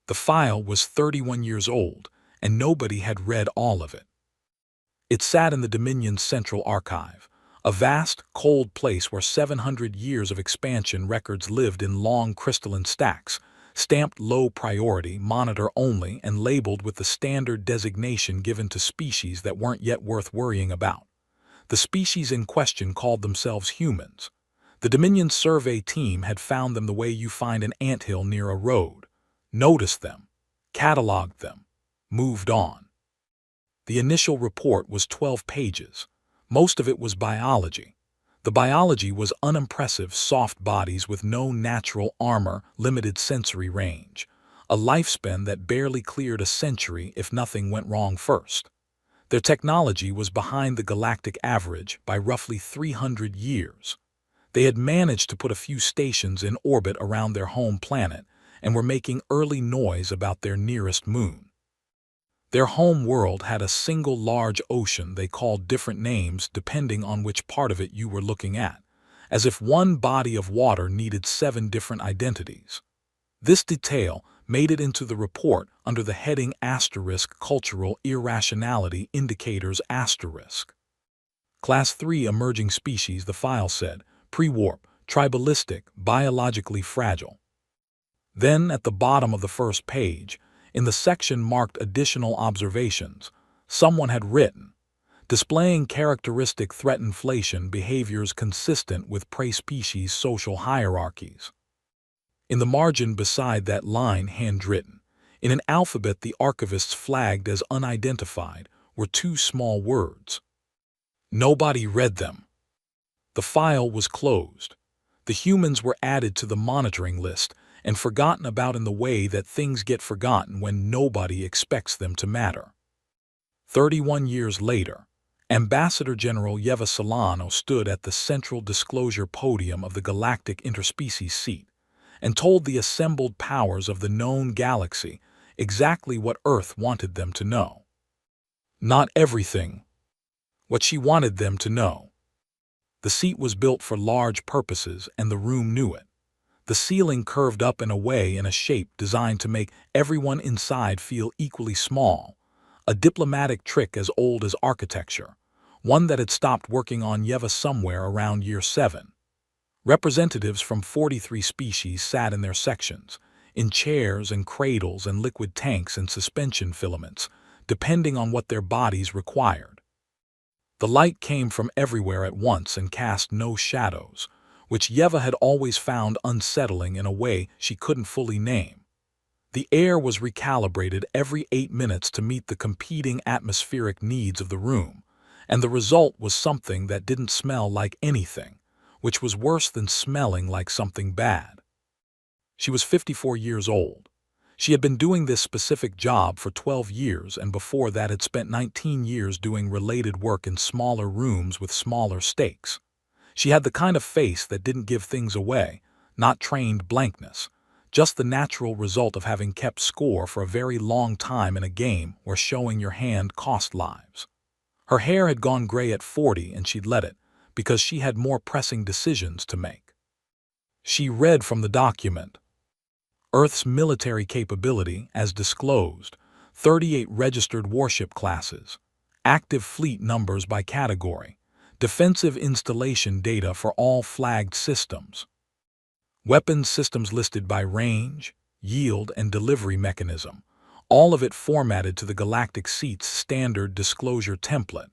The file was 31 years old, and nobody had read all of it. It sat in the Dominion's central archive, a vast, cold place where 700 years of expansion records lived in long crystalline stacks, stamped low priority, monitor only, and labeled with the standard designation given to species that weren't yet worth worrying about. The species in question called themselves humans. The Dominion survey team had found them the way you find an anthill near a road, noticed them, cataloged them, moved on. The initial report was 12 pages. Most of it was biology. The biology was unimpressive soft bodies with no natural armor, limited sensory range, a lifespan that barely cleared a century if nothing went wrong first. Their technology was behind the galactic average by roughly 300 years. They had managed to put a few stations in orbit around their home planet and were making early noise about their nearest moon. Their home world had a single large ocean they called different names depending on which part of it you were looking at, as if one body of water needed 7 different identities. This detail made it into the report under the heading * Cultural Irrationality Indicators *. Class 3 Emerging Species, the file said, pre-warp, tribalistic, biologically fragile. Then, at the bottom of the first page, in the section marked Additional Observations, someone had written, displaying characteristic threat inflation behaviors consistent with prey-species social hierarchies. In the margin beside that line, handwritten, in an alphabet the archivists flagged as unidentified, were 2 small words. Nobody read them. The file was closed. The humans were added to the monitoring list and forgotten about in the way that things get forgotten when nobody expects them to matter. 31 years later, Ambassador General Yeva Solano stood at the central disclosure podium of the Galactic Interspecies Seat and told the assembled powers of the known galaxy exactly what Earth wanted them to know. Not everything. What she wanted them to know. The seat was built for large purposes, and the room knew it. The ceiling curved up in a shape designed to make everyone inside feel equally small, a diplomatic trick as old as architecture, one that had stopped working on Yeva somewhere around year 7. Representatives from 43 species sat in their sections, in chairs and cradles and liquid tanks and suspension filaments, depending on what their bodies required. The light came from everywhere at once and cast no shadows, which Yeva had always found unsettling in a way she couldn't fully name. The air was recalibrated every 8 minutes to meet the competing atmospheric needs of the room, and the result was something that didn't smell like anything, which was worse than smelling like something bad. She was 54 years old. She had been doing this specific job for 12 years and before that had spent 19 years doing related work in smaller rooms with smaller stakes. She had the kind of face that didn't give things away, not trained blankness, just the natural result of having kept score for a very long time in a game where showing your hand cost lives. Her hair had gone gray at 40 and she'd let it, because she had more pressing decisions to make. She read from the document. Earth's military capability, as disclosed, 38 registered warship classes, active fleet numbers by category, defensive installation data for all flagged systems, weapons systems listed by range, yield, and delivery mechanism, all of it formatted to the Galactic Seat's standard disclosure template,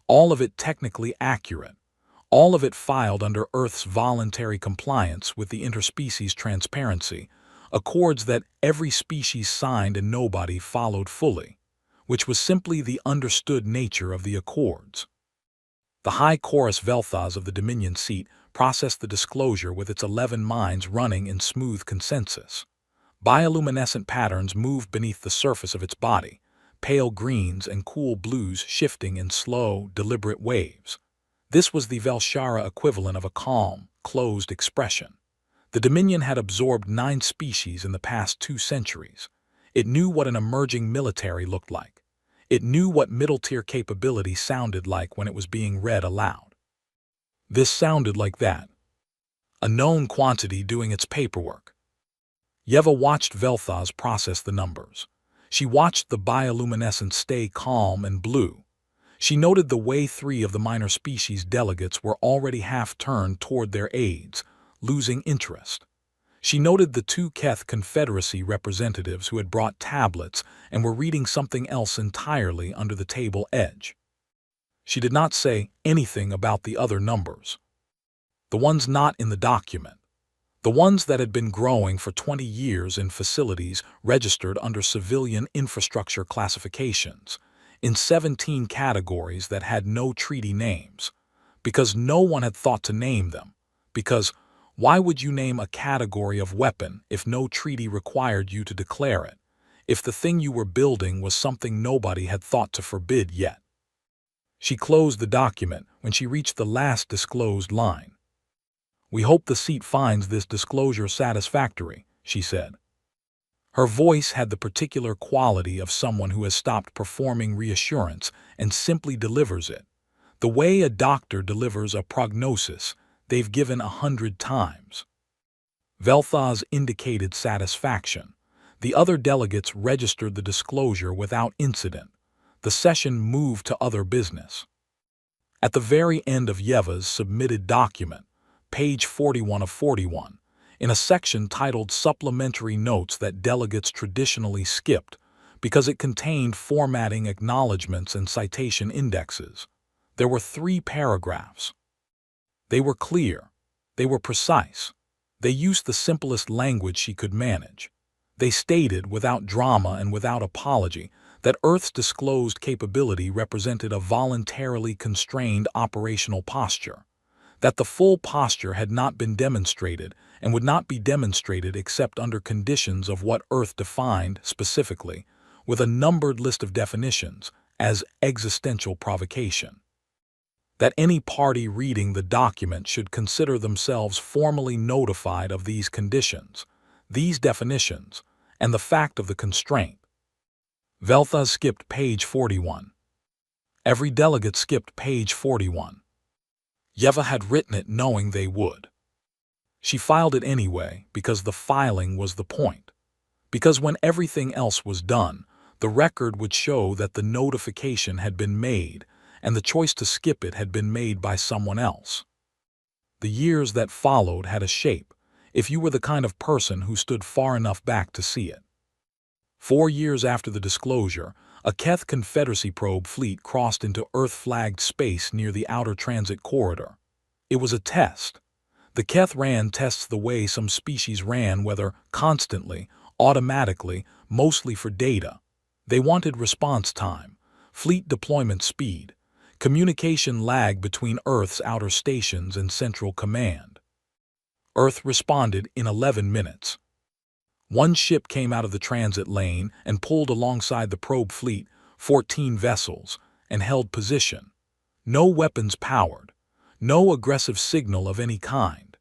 all of it technically accurate, all of it filed under Earth's voluntary compliance with the interspecies transparency, accords that every species signed and nobody followed fully, which was simply the understood nature of the accords. The High Chorus Velthas of the Dominion seat processed the disclosure with its 11 minds running in smooth consensus. Bioluminescent patterns moved beneath the surface of its body, pale greens and cool blues shifting in slow, deliberate waves. This was the Velshara equivalent of a calm, closed expression. The Dominion had absorbed 9 species in the past 2 centuries. It knew what an emerging military looked like. It knew what middle-tier capability sounded like when it was being read aloud. This sounded like that. A known quantity doing its paperwork. Yeva watched Vel'Thuz process the numbers. She watched the bioluminescence stay calm and blue. She noted the way 3 of the minor species delegates were already half-turned toward their aides, losing interest. She noted the 2 Keth Confederacy representatives who had brought tablets and were reading something else entirely under the table edge. She did not say anything about the other numbers. The ones not in the document. The ones that had been growing for 20 years in facilities registered under civilian infrastructure classifications, in 17 categories that had no treaty names, because no one had thought to name them, because why would you name a category of weapon if no treaty required you to declare it, if the thing you were building was something nobody had thought to forbid yet? She closed the document when she reached the last disclosed line. "We hope the seat finds this disclosure satisfactory," she said. Her voice had the particular quality of someone who has stopped performing reassurance and simply delivers it, the way a doctor delivers a prognosis they've given 100 times. Vel'Thuz indicated satisfaction. The other delegates registered the disclosure without incident. The session moved to other business. At the very end of Yeva's submitted document, page 41 of 41, in a section titled Supplementary Notes that delegates traditionally skipped because it contained formatting acknowledgments and citation indexes, there were 3 paragraphs. They were clear. They were precise. They used the simplest language she could manage. They stated, without drama and without apology, that Earth's disclosed capability represented a voluntarily constrained operational posture, that the full posture had not been demonstrated and would not be demonstrated except under conditions of what Earth defined specifically, with a numbered list of definitions, as existential provocation. That any party reading the document should consider themselves formally notified of these conditions, these definitions, and the fact of the constraint. Vel'Thuz skipped page 41. Every delegate skipped page 41. Yeva had written it knowing they would. She filed it anyway because the filing was the point. Because when everything else was done, the record would show that the notification had been made and the choice to skip it had been made by someone else. The years that followed had a shape, if you were the kind of person who stood far enough back to see it. 4 years after the disclosure, a Keth Confederacy probe fleet crossed into Earth-flagged space near the Outer Transit Corridor. It was a test. The Keth ran tests the way some species ran, whether constantly, automatically, mostly for data. They wanted response time, fleet deployment speed, communication lag between Earth's outer stations and Central Command. Earth responded in 11 minutes. One ship came out of the transit lane and pulled alongside the probe fleet, 14 vessels, and held position. No weapons powered, no aggressive signal of any kind.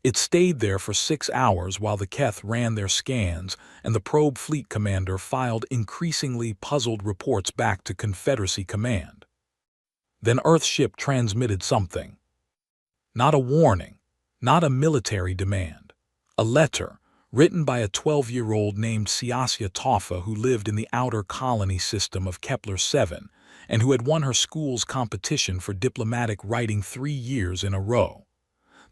It stayed there for 6 hours while the Keth ran their scans and the probe fleet commander filed increasingly puzzled reports back to Confederacy Command. Then Earth's ship transmitted something. Not a warning, not a military demand. A letter, written by a 12-year-old named Siasia Toffa who lived in the outer colony system of Kepler-7 and who had won her school's competition for diplomatic writing 3 years in a row.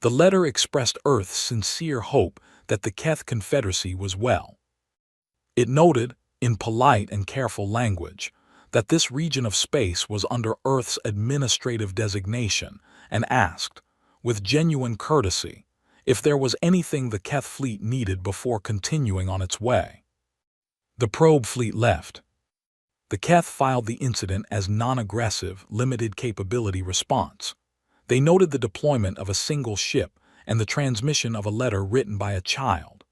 The letter expressed Earth's sincere hope that the Keth Confederacy was well. It noted, in polite and careful language, that this region of space was under Earth's administrative designation and asked, with genuine courtesy, if there was anything the Keth fleet needed before continuing on its way. The probe fleet left. The Keth filed the incident as non-aggressive, limited capability response. They noted the deployment of a single ship and the transmission of a letter written by a child.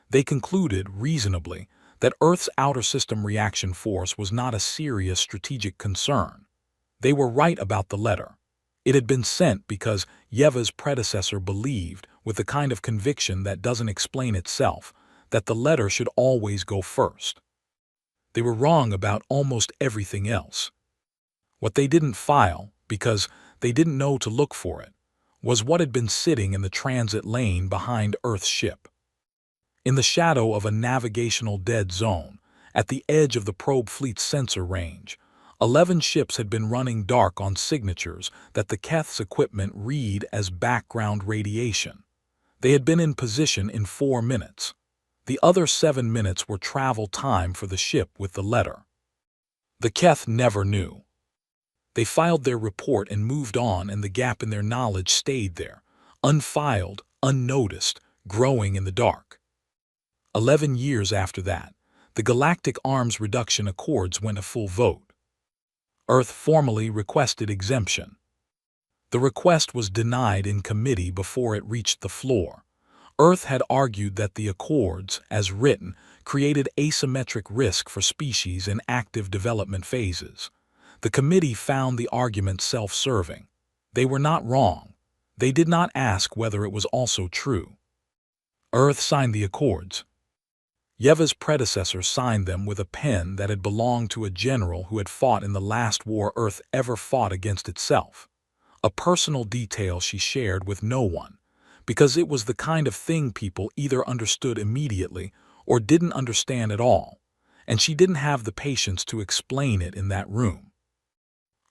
They concluded, reasonably, that Earth's outer system reaction force was not a serious strategic concern. They were right about the letter. It had been sent because Yeva's predecessor believed, with the kind of conviction that doesn't explain itself, that the letter should always go first. They were wrong about almost everything else. What they didn't file, because they didn't know to look for it, was what had been sitting in the transit lane behind Earth's ship. In the shadow of a navigational dead zone, at the edge of the probe fleet's sensor range, 11 ships had been running dark on signatures that the Keth's equipment read as background radiation. They had been in position in 4 minutes. The other 7 minutes were travel time for the ship with the letter. The Keth never knew. They filed their report and moved on, and the gap in their knowledge stayed there, unfiled, unnoticed, growing in the dark. 11 years after that, the Galactic Arms Reduction Accords went a full vote. Earth formally requested exemption. The request was denied in committee before it reached the floor. Earth had argued that the accords, as written, created asymmetric risk for species in active development phases. The committee found the argument self-serving. They were not wrong. They did not ask whether it was also true. Earth signed the accords. Yeva's predecessor signed them with a pen that had belonged to a general who had fought in the last war Earth ever fought against itself. A personal detail she shared with no one, because it was the kind of thing people either understood immediately or didn't understand at all, and she didn't have the patience to explain it in that room.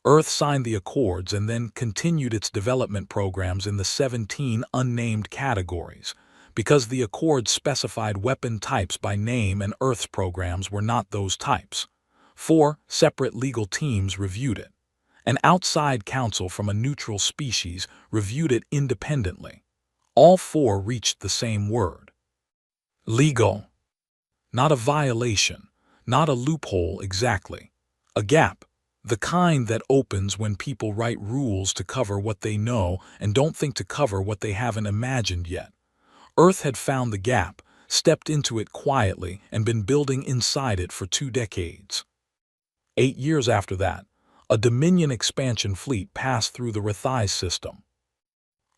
Earth signed the accords and then continued its development programs in the 17 unnamed categories, because the accords specified weapon types by name and Earth's programs were not those types. 4 separate legal teams reviewed it. An outside counsel from a neutral species reviewed it independently. All 4 reached the same word. Legal. Not a violation, not a loophole exactly. A gap. The kind that opens when people write rules to cover what they know and don't think to cover what they haven't imagined yet. Earth had found the gap, stepped into it quietly, and been building inside it for 2 decades. 8 years after that, a Dominion expansion fleet passed through the Rethys system.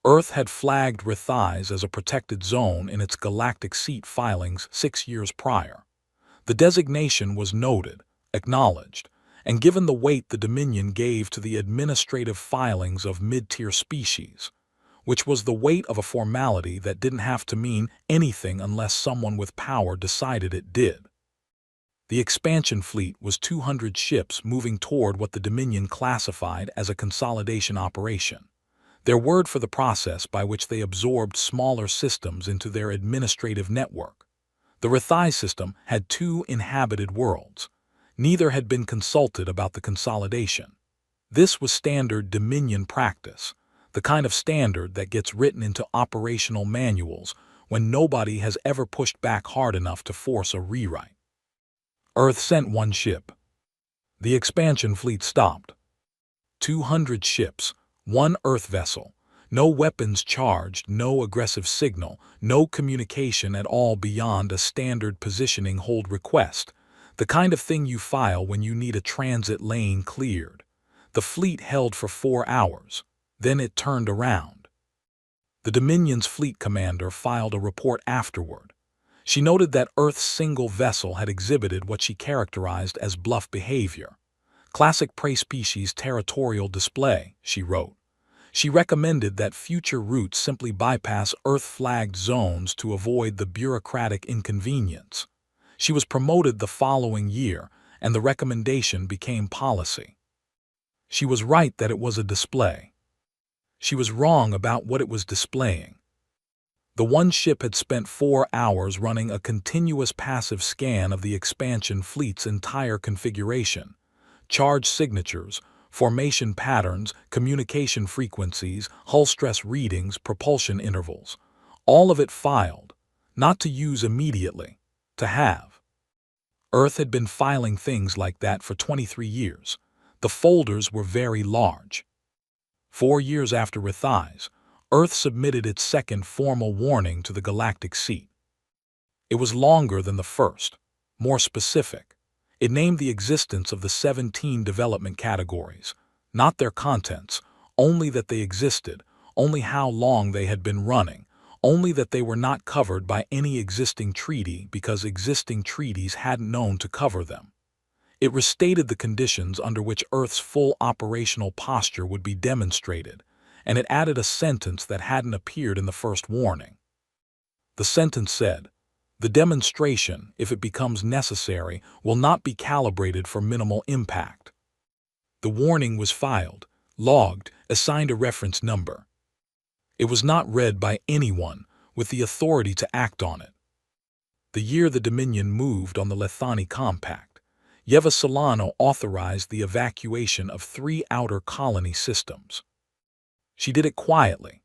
Earth had flagged Rethys as a protected zone in its galactic seat filings 6 years prior. The designation was noted, acknowledged, and given the weight the Dominion gave to the administrative filings of mid-tier species, which was the weight of a formality that didn't have to mean anything unless someone with power decided it did. The expansion fleet was 200 ships moving toward what the Dominion classified as a consolidation operation, their word for the process by which they absorbed smaller systems into their administrative network. The Rethys system had 2 inhabited worlds. Neither had been consulted about the consolidation. This was standard Dominion practice, the kind of standard that gets written into operational manuals when nobody has ever pushed back hard enough to force a rewrite. Earth sent 1 ship. The expansion fleet stopped. 200 ships, 1 Earth vessel, no weapons charged, no aggressive signal, no communication at all beyond a standard positioning hold request, the kind of thing you file when you need a transit lane cleared. The fleet held for 4 hours. Then it turned around. The Dominion's fleet commander filed a report afterward. She noted that Earth's single vessel had exhibited what she characterized as bluff behavior. Classic prey species territorial display, she wrote. She recommended that future routes simply bypass Earth-flagged zones to avoid the bureaucratic inconvenience. She was promoted the following year, and the recommendation became policy. She was right that it was a display. She was wrong about what it was displaying. The 1 ship had spent 4 hours running a continuous passive scan of the expansion fleet's entire configuration. Charge signatures, formation patterns, communication frequencies, hull stress readings, propulsion intervals. All of it filed, not to use immediately, to have. Earth had been filing things like that for 23 years. The folders were very large. 4 years after Rethys, Earth submitted its second formal warning to the galactic seat. It was longer than the first, more specific. It named the existence of the 17 development categories, not their contents, only that they existed, only how long they had been running, only that they were not covered by any existing treaty because existing treaties hadn't known to cover them. It restated the conditions under which Earth's full operational posture would be demonstrated, and it added a sentence that hadn't appeared in the first warning. The sentence said, The demonstration, if it becomes necessary, will not be calibrated for minimal impact. The warning was filed, logged, assigned a reference number. It was not read by anyone with the authority to act on it. The year the Dominion moved on the Lethani Compact, Yeva Solano authorized the evacuation of 3 outer colony systems. She did it quietly.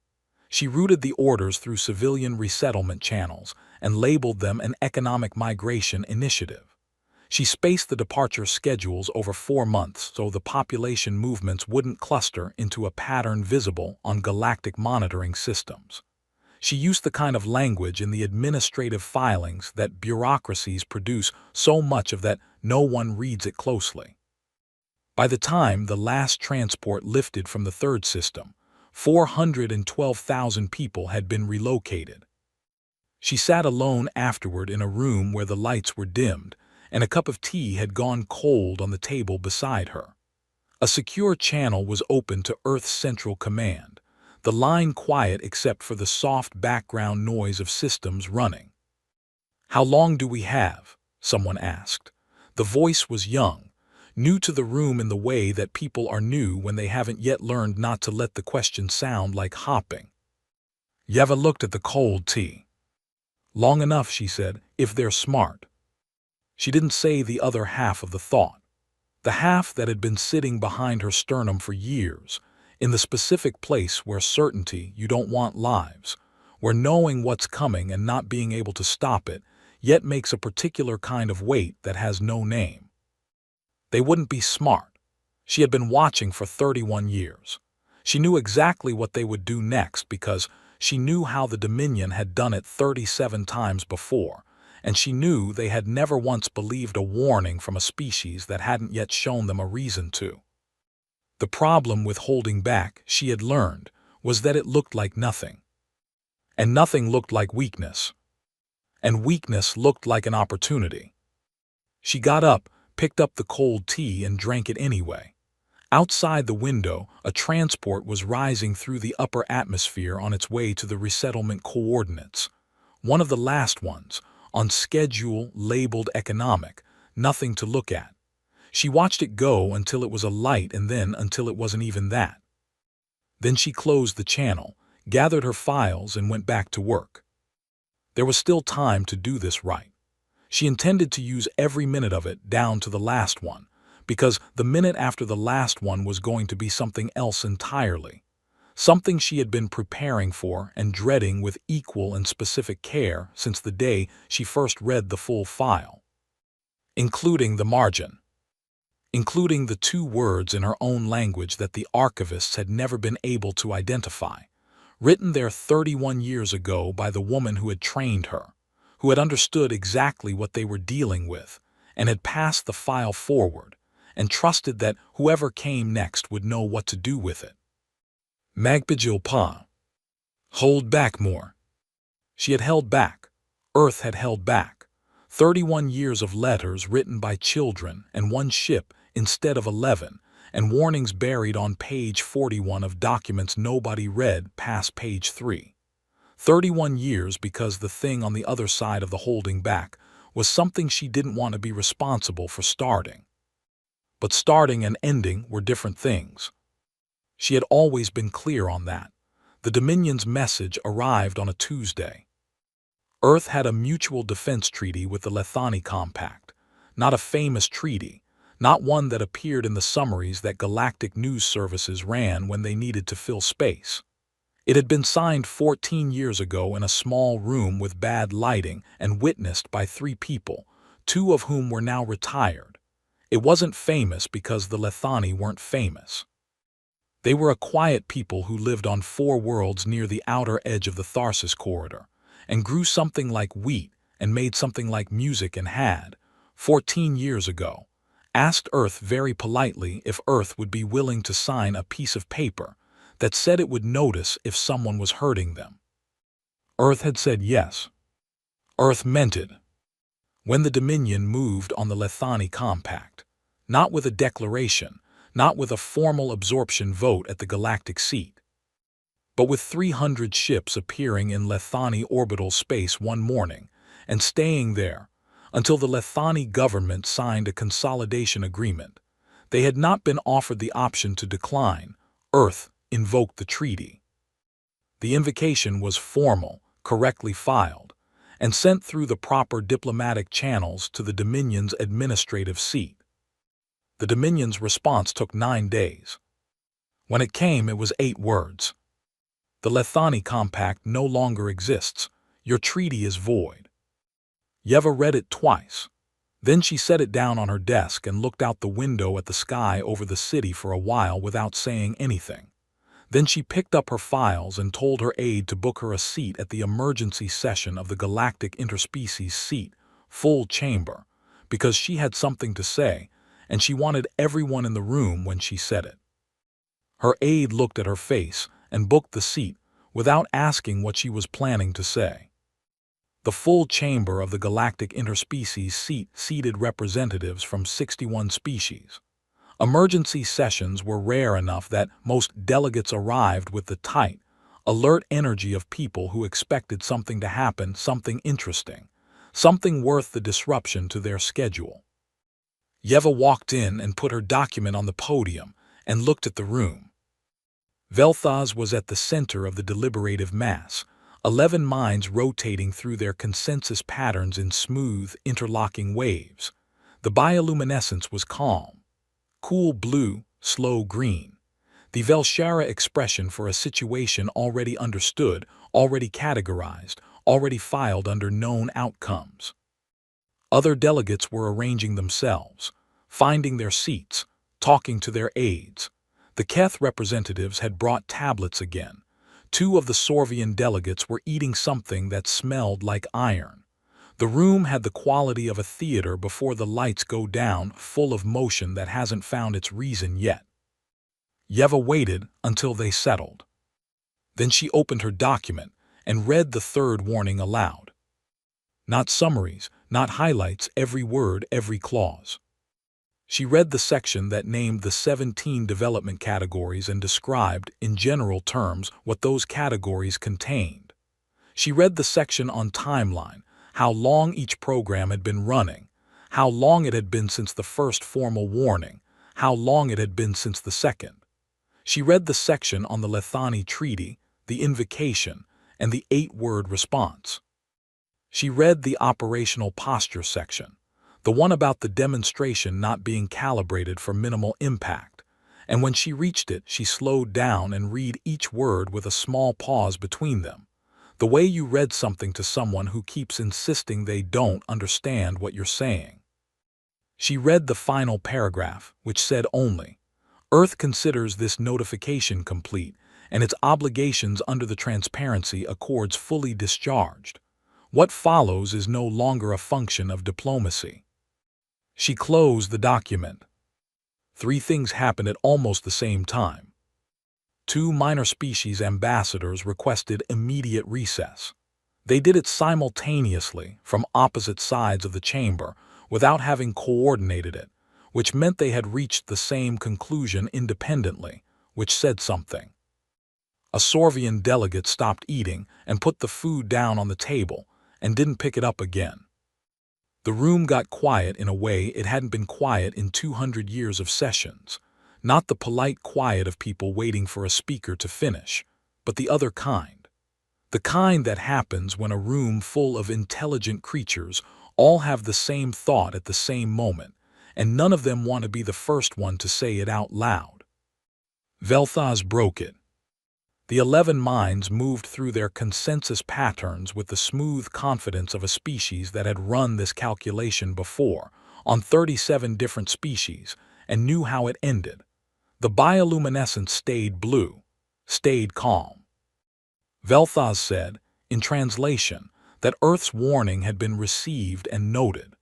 She routed the orders through civilian resettlement channels and labeled them an economic migration initiative. She spaced the departure schedules over 4 months so the population movements wouldn't cluster into a pattern visible on galactic monitoring systems. She used the kind of language in the administrative filings that bureaucracies produce so much of that no one reads it closely. By the time the last transport lifted from the 3rd system, 412,000 people had been relocated. She sat alone afterward in a room where the lights were dimmed, and a cup of tea had gone cold on the table beside her. A secure channel was open to Earth's Central Command, the line quiet except for the soft background noise of systems running. "How long do we have?" someone asked. The voice was young, new to the room in the way that people are new when they haven't yet learned not to let the question sound like hopping. Yeva looked at the cold tea. "Long enough," she said, "if they're smart." She didn't say the other half of the thought, the half that had been sitting behind her sternum for years, in the specific place where certainty you don't want lives, where knowing what's coming and not being able to stop it yet makes a particular kind of weight that has no name. They wouldn't be smart. She had been watching for 31 years. She knew exactly what they would do next because she knew how the Dominion had done it 37 times before, and she knew they had never once believed a warning from a species that hadn't yet shown them a reason to. The problem with holding back, she had learned, was that it looked like nothing. And nothing looked like weakness. And weakness looked like an opportunity. She got up, picked up the cold tea and drank it anyway. Outside the window, a transport was rising through the upper atmosphere on its way to the resettlement coordinates. One of the last ones, on schedule, labeled economic, nothing to look at. She watched it go until it was a light and then until it wasn't even that. Then she closed the channel, gathered her files and went back to work. There was still time to do this right. She intended to use every minute of it down to the last one, because the minute after the last one was going to be something else entirely. Something she had been preparing for and dreading with equal and specific care since the day she first read the full file. Including the margin. Including the 2 words in her own language that the archivists had never been able to identify, written there 31 years ago by the woman who had trained her, who had understood exactly what they were dealing with, and had passed the file forward, and trusted that whoever came next would know what to do with it. Magpijil pa. Hold back more. She had held back. Earth had held back. 31 years of letters written by children and 1 ship instead of 11, and warnings buried on page 41 of documents nobody read past page 3. 31 years because the thing on the other side of the holding back was something she didn't want to be responsible for starting. But starting and ending were different things. She had always been clear on that. The Dominion's message arrived on a Tuesday. Earth had a mutual defense treaty with the Lethani Compact, not a famous treaty, not one that appeared in the summaries that galactic news services ran when they needed to fill space. It had been signed 14 years ago in a small room with bad lighting and witnessed by 3 people, 2 of whom were now retired. It wasn't famous because the Lethani weren't famous. They were a quiet people who lived on 4 worlds near the outer edge of the Tharsis corridor, and grew something like wheat and made something like music and had, 14 years ago, asked Earth very politely if Earth would be willing to sign a piece of paper that said it would notice if someone was hurting them. Earth had said yes. Earth meant it. When the Dominion moved on the Lethani Compact, not with a declaration, not with a formal absorption vote at the galactic seat, but with 300 ships appearing in Lethani orbital space one morning and staying there until the Lethani government signed a consolidation agreement. They had not been offered the option to decline. Earth invoked the treaty. The invocation was formal, correctly filed, and sent through the proper diplomatic channels to the Dominion's administrative seat. The Dominion's response took 9 days. When it came, it was 8 words. The Lethani Compact no longer exists. Your treaty is void. Yeva read it twice. Then she set it down on her desk and looked out the window at the sky over the city for a while without saying anything. Then she picked up her files and told her aide to book her a seat at the emergency session of the Galactic Interspecies Seat, full chamber, because she had something to say, and she wanted everyone in the room when she said it. Her aide looked at her face and booked the seat without asking what she was planning to say. The full chamber of the Galactic Interspecies Seat seated representatives from 61 species. Emergency sessions were rare enough that most delegates arrived with the tight, alert energy of people who expected something to happen, something interesting, something worth the disruption to their schedule. Yeva walked in and put her document on the podium and looked at the room. Vel'Thuz was at the center of the deliberative mass, 11 minds rotating through their consensus patterns in smooth, interlocking waves. The bioluminescence was calm. Cool blue, slow green. The Velshara expression for a situation already understood, already categorized, already filed under known outcomes. Other delegates were arranging themselves, finding their seats, talking to their aides. The Keth representatives had brought tablets again. 2 of the Sorvian delegates were eating something that smelled like iron. The room had the quality of a theater before the lights go down, full of motion that hasn't found its reason yet. Yeva waited until they settled. Then she opened her document and read the 3rd warning aloud. Not summaries, not highlights, every word, every clause. She read the section that named the 17 development categories and described, in general terms, what those categories contained. She read the section on timeline, how long each program had been running, how long it had been since the first formal warning, how long it had been since the second. She read the section on the Lethani Treaty, the invocation, and the 8-word response. She read the operational posture section, the one about the demonstration not being calibrated for minimal impact, and when she reached it, she slowed down and read each word with a small pause between them. The way you read something to someone who keeps insisting they don't understand what you're saying. She read the final paragraph, which said only, Earth considers this notification complete, and its obligations under the Transparency Accords fully discharged. What follows is no longer a function of diplomacy. She closed the document. 3 things happened at almost the same time. 2 minor species ambassadors requested immediate recess. They did it simultaneously from opposite sides of the chamber without having coordinated it, which meant they had reached the same conclusion independently, which said something. A Sorvian delegate stopped eating and put the food down on the table and didn't pick it up again. The room got quiet in a way it hadn't been quiet in 200 years of sessions. Not the polite quiet of people waiting for a speaker to finish, but the other kind. The kind that happens when a room full of intelligent creatures all have the same thought at the same moment, and none of them want to be the first one to say it out loud. Vel'Thuz broke it. The 11 minds moved through their consensus patterns with the smooth confidence of a species that had run this calculation before, on 37 different species, and knew how it ended. The bioluminescence stayed blue, stayed calm. Vel'Thuz said, in translation, that Earth's warning had been received and noted,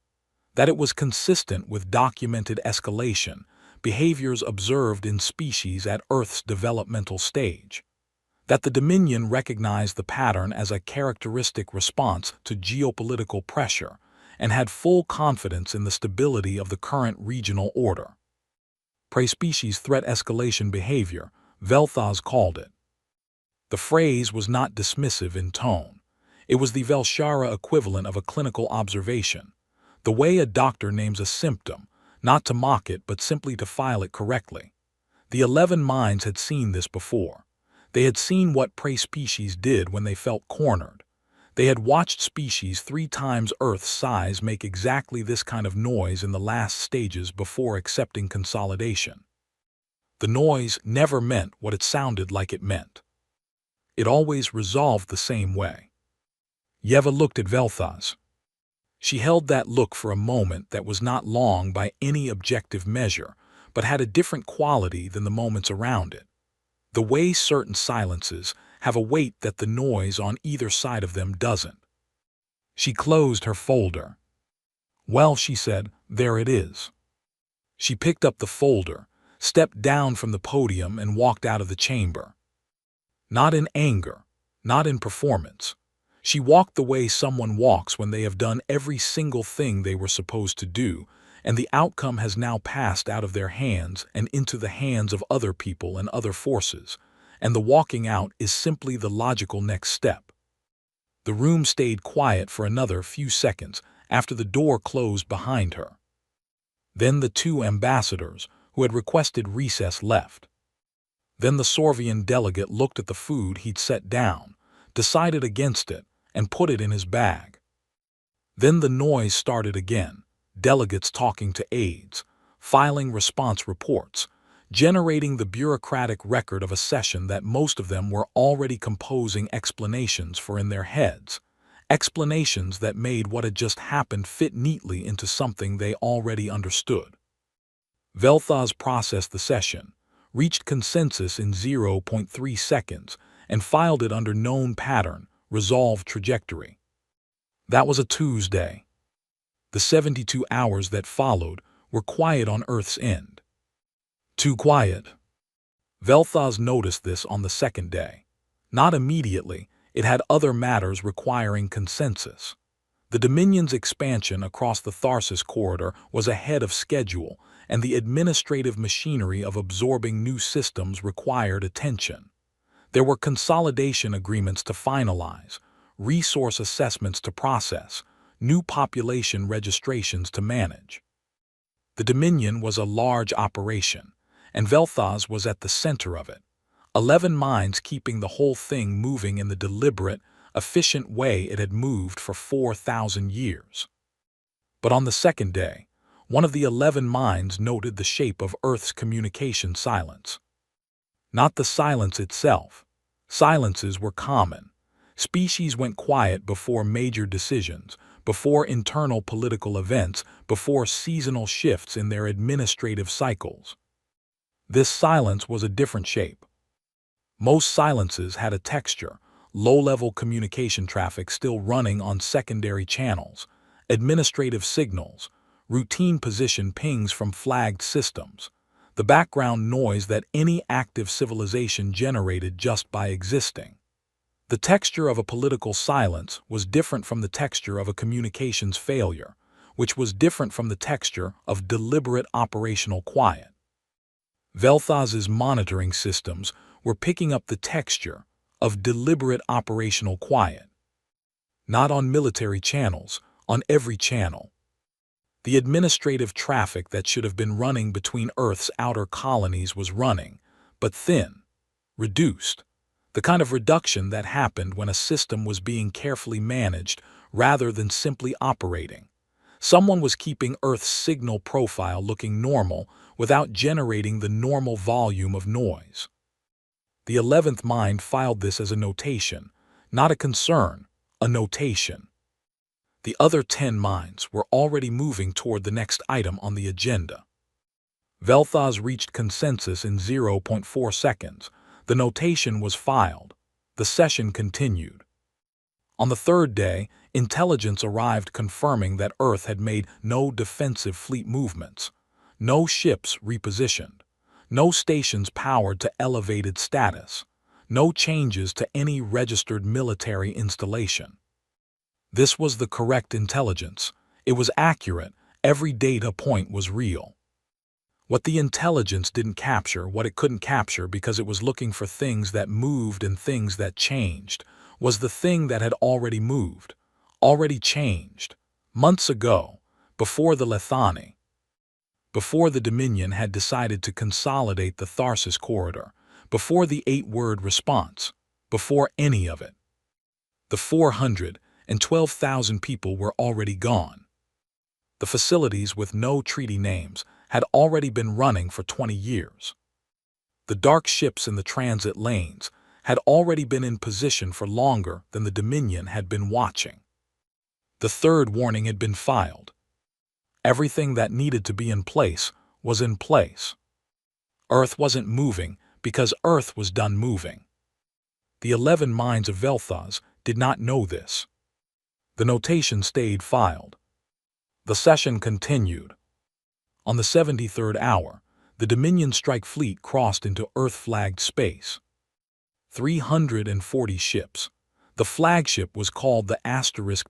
that it was consistent with documented escalation, behaviors observed in species at Earth's developmental stage, that the Dominion recognized the pattern as a characteristic response to geopolitical pressure and had full confidence in the stability of the current regional order. Pre-species threat escalation behavior, Vel'Thuz called it. The phrase was not dismissive in tone. It was the Velshara equivalent of a clinical observation, the way a doctor names a symptom, not to mock it but simply to file it correctly. The 11 minds had seen this before. They had seen what prey species did when they felt cornered. They had watched species 3 times Earth's size make exactly this kind of noise in the last stages before accepting consolidation. The noise never meant what it sounded like it meant. It always resolved the same way. Yeva looked at Velthaz. She held that look for a moment that was not long by any objective measure, but had a different quality than the moments around it. The way certain silences have a weight that the noise on either side of them doesn't. She closed her folder. "Well," she said, "there it is." She picked up the folder, stepped down from the podium and walked out of the chamber. Not in anger, not in performance. She walked the way someone walks when they have done every single thing they were supposed to do, and the outcome has now passed out of their hands and into the hands of other people and other forces, and the walking out is simply the logical next step. The room stayed quiet for another few seconds after the door closed behind her. Then the 2 ambassadors who had requested recess left. Then the Sorvian delegate looked at the food he'd set down, decided against it, and put it in his bag. Then the noise started again, delegates talking to aides, filing response reports, generating the bureaucratic record of a session that most of them were already composing explanations for in their heads, explanations that made what had just happened fit neatly into something they already understood. Velthaz processed the session, reached consensus in 0.3 seconds, and filed it under known pattern, resolved trajectory. That was a Tuesday. The 72 hours that followed were quiet on Earth's end. Too quiet. Velthaz noticed this on the second day. Not immediately, it had other matters requiring consensus. The Dominion's expansion across the Tharsis corridor was ahead of schedule, and the administrative machinery of absorbing new systems required attention. There were consolidation agreements to finalize, resource assessments to process, new population registrations to manage. The Dominion was a large operation, and Velthaz was at the center of it, 11 minds keeping the whole thing moving in the deliberate, efficient way it had moved for 4,000 years. But on the second day, one of the 11 minds noted the shape of Earth's communication silence. Not the silence itself. Silences were common. Species went quiet before major decisions, before internal political events, before seasonal shifts in their administrative cycles. This silence was a different shape. Most silences had a texture, low-level communication traffic still running on secondary channels, administrative signals, routine position pings from flagged systems, the background noise that any active civilization generated just by existing. The texture of a political silence was different from the texture of a communications failure, which was different from the texture of deliberate operational quiet. Velthaz's monitoring systems were picking up the texture of deliberate operational quiet. Not on military channels, on every channel. The administrative traffic that should have been running between Earth's outer colonies was running, but thin, reduced. The kind of reduction that happened when a system was being carefully managed rather than simply operating. Someone was keeping Earth's signal profile looking normal without generating the normal volume of noise. The 11th mind filed this as a notation, not a concern, a notation. The other 10 minds were already moving toward the next item on the agenda. Velthaz reached consensus in 0.4 seconds. The notation was filed. The session continued. On the third day, intelligence arrived confirming that Earth had made no defensive fleet movements, no ships repositioned, no stations powered to elevated status, no changes to any registered military installation. This was the correct intelligence. It was accurate. Every data point was real. What the intelligence didn't capture, what it couldn't capture because it was looking for things that moved and things that changed, was the thing that had already moved, already changed, months ago, before the Lethani, before the Dominion had decided to consolidate the Tharsis corridor, before the 8-word response, before any of it. The 412,000 people were already gone. The facilities with no treaty names had already been running for 20 years. The dark ships in the transit lanes had already been in position for longer than the Dominion had been watching. The third warning had been filed. Everything that needed to be in place was in place. Earth wasn't moving because Earth was done moving. The 11 minds of Vel'Thuz did not know this. The notation stayed filed. The session continued. On the 73rd hour, the Dominion strike fleet crossed into Earth-flagged space. 340 ships. The flagship was called the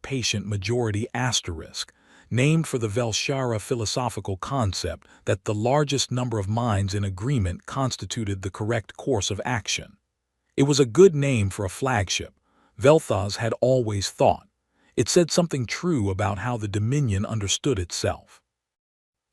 Patient Majority Asterisk, named for the Vel'Shara philosophical concept that the largest number of minds in agreement constituted the correct course of action. It was a good name for a flagship, Vel'Thuz had always thought. It said something true about how the Dominion understood itself.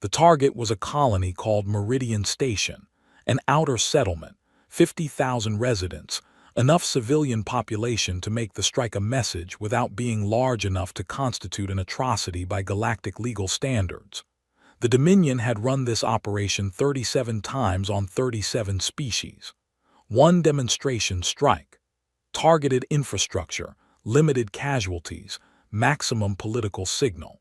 The target was a colony called Meridian Station, an outer settlement, 50,000 residents, enough civilian population to make the strike a message without being large enough to constitute an atrocity by galactic legal standards. The Dominion had run this operation 37 times on 37 species. One demonstration strike. Targeted infrastructure, limited casualties, maximum political signal.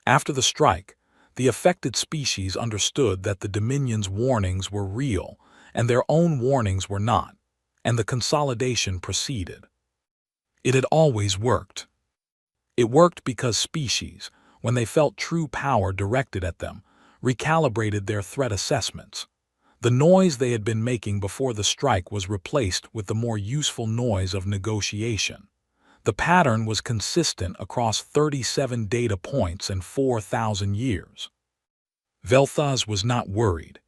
After the strike, the affected species understood that the Dominion's warnings were real and their own warnings were not, and the consolidation proceeded. It had always worked. It worked because species, when they felt true power directed at them, recalibrated their threat assessments. The noise they had been making before the strike was replaced with the more useful noise of negotiation. The pattern was consistent across 37 data points and 4,000 years. Vel'Thuz was not worried.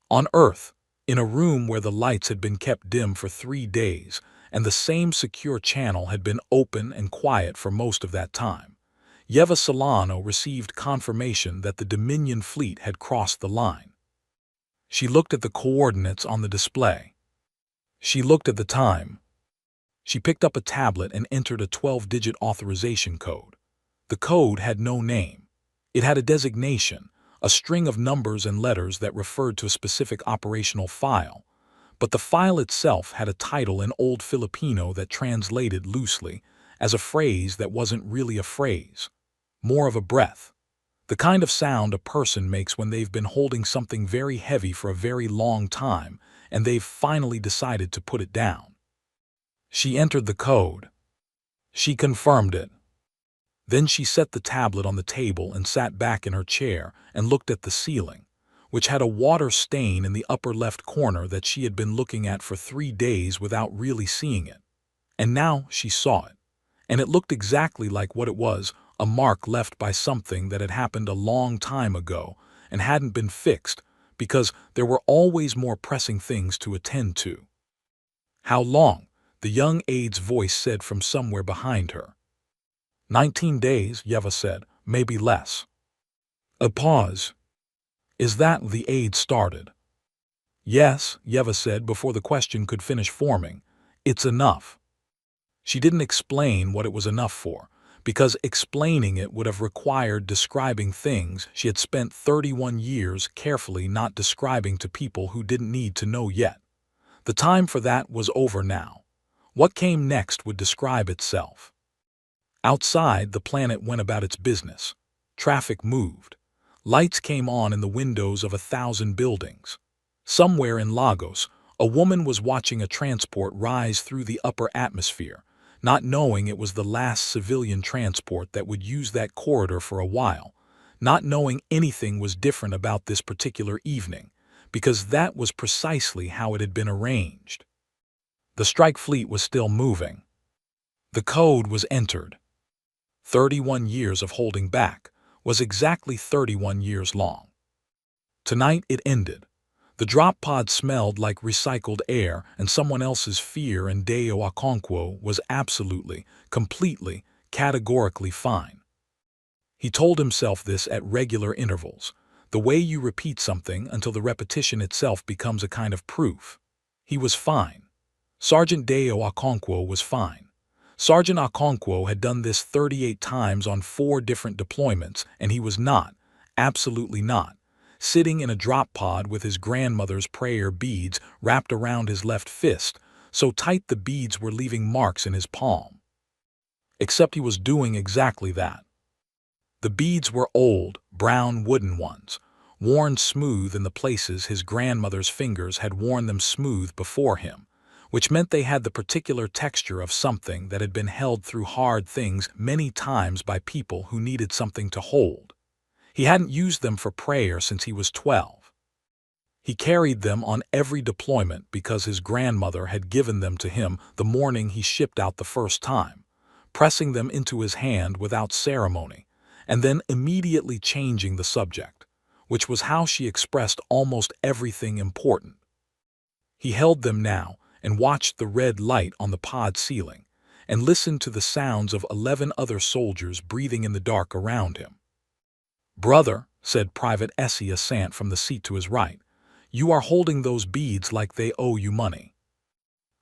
On Earth, in a room where the lights had been kept dim for 3 days and the same secure channel had been open and quiet for most of that time, Yeva Solano received confirmation that the Dominion fleet had crossed the line. She looked at the coordinates on the display. She looked at the time. She picked up a tablet and entered a 12-digit authorization code. The code had no name. It had a designation, a string of numbers and letters that referred to a specific operational file, but the file itself had a title in Old Filipino that translated loosely as a phrase that wasn't really a phrase, more of a breath. The kind of sound a person makes when they've been holding something very heavy for a very long time and they've finally decided to put it down. She entered the code. She confirmed it. Then she set the tablet on the table and sat back in her chair and looked at the ceiling, which had a water stain in the upper left corner that she had been looking at for 3 days without really seeing it. And now she saw it, and it looked exactly like what it was, a mark left by something that had happened a long time ago and hadn't been fixed because there were always more pressing things to attend to. How long? The young aide's voice said from somewhere behind her. 19 days, Yeva said, maybe less. A pause. Is that the aide started? Yes, Yeva said before the question could finish forming. It's enough. She didn't explain what it was enough for, because explaining it would have required describing things she had spent 31 years carefully not describing to people who didn't need to know yet. The time for that was over now. What came next would describe itself. Outside, the planet went about its business. Traffic moved. Lights came on in the windows of 1,000 buildings. Somewhere in Lagos, a woman was watching a transport rise through the upper atmosphere, not knowing it was the last civilian transport that would use that corridor for a while, not knowing anything was different about this particular evening, because that was precisely how it had been arranged. The strike fleet was still moving. The code was entered. 31 years of holding back was exactly 31 years long. Tonight it ended. The The drop pod smelled like recycled air, and someone else's fear, and Deo Okonkwo was absolutely, completely, categorically fine. He told himself this at regular intervals, the way you repeat something until the repetition itself becomes a kind of proof. He was fine. Sergeant Deo Okonkwo was fine. Sergeant Okonkwo had done this 38 times on 4 different deployments, and he was not, absolutely not, sitting in a drop pod with his grandmother's prayer beads wrapped around his left fist, so tight the beads were leaving marks in his palm. Except he was doing exactly that. The beads were old, brown wooden ones, worn smooth in the places his grandmother's fingers had worn them smooth before him, which meant they had the particular texture of something that had been held through hard things many times by people who needed something to hold. He hadn't used them for prayer since he was 12. He carried them on every deployment because his grandmother had given them to him the morning he shipped out the first time, pressing them into his hand without ceremony, and then immediately changing the subject, which was how she expressed almost everything important. He held them now and watched the red light on the pod ceiling, and listened to the sounds of 11 other soldiers breathing in the dark around him. "Brother," said Private Essie Asant from the seat to his right, "you are holding those beads like they owe you money."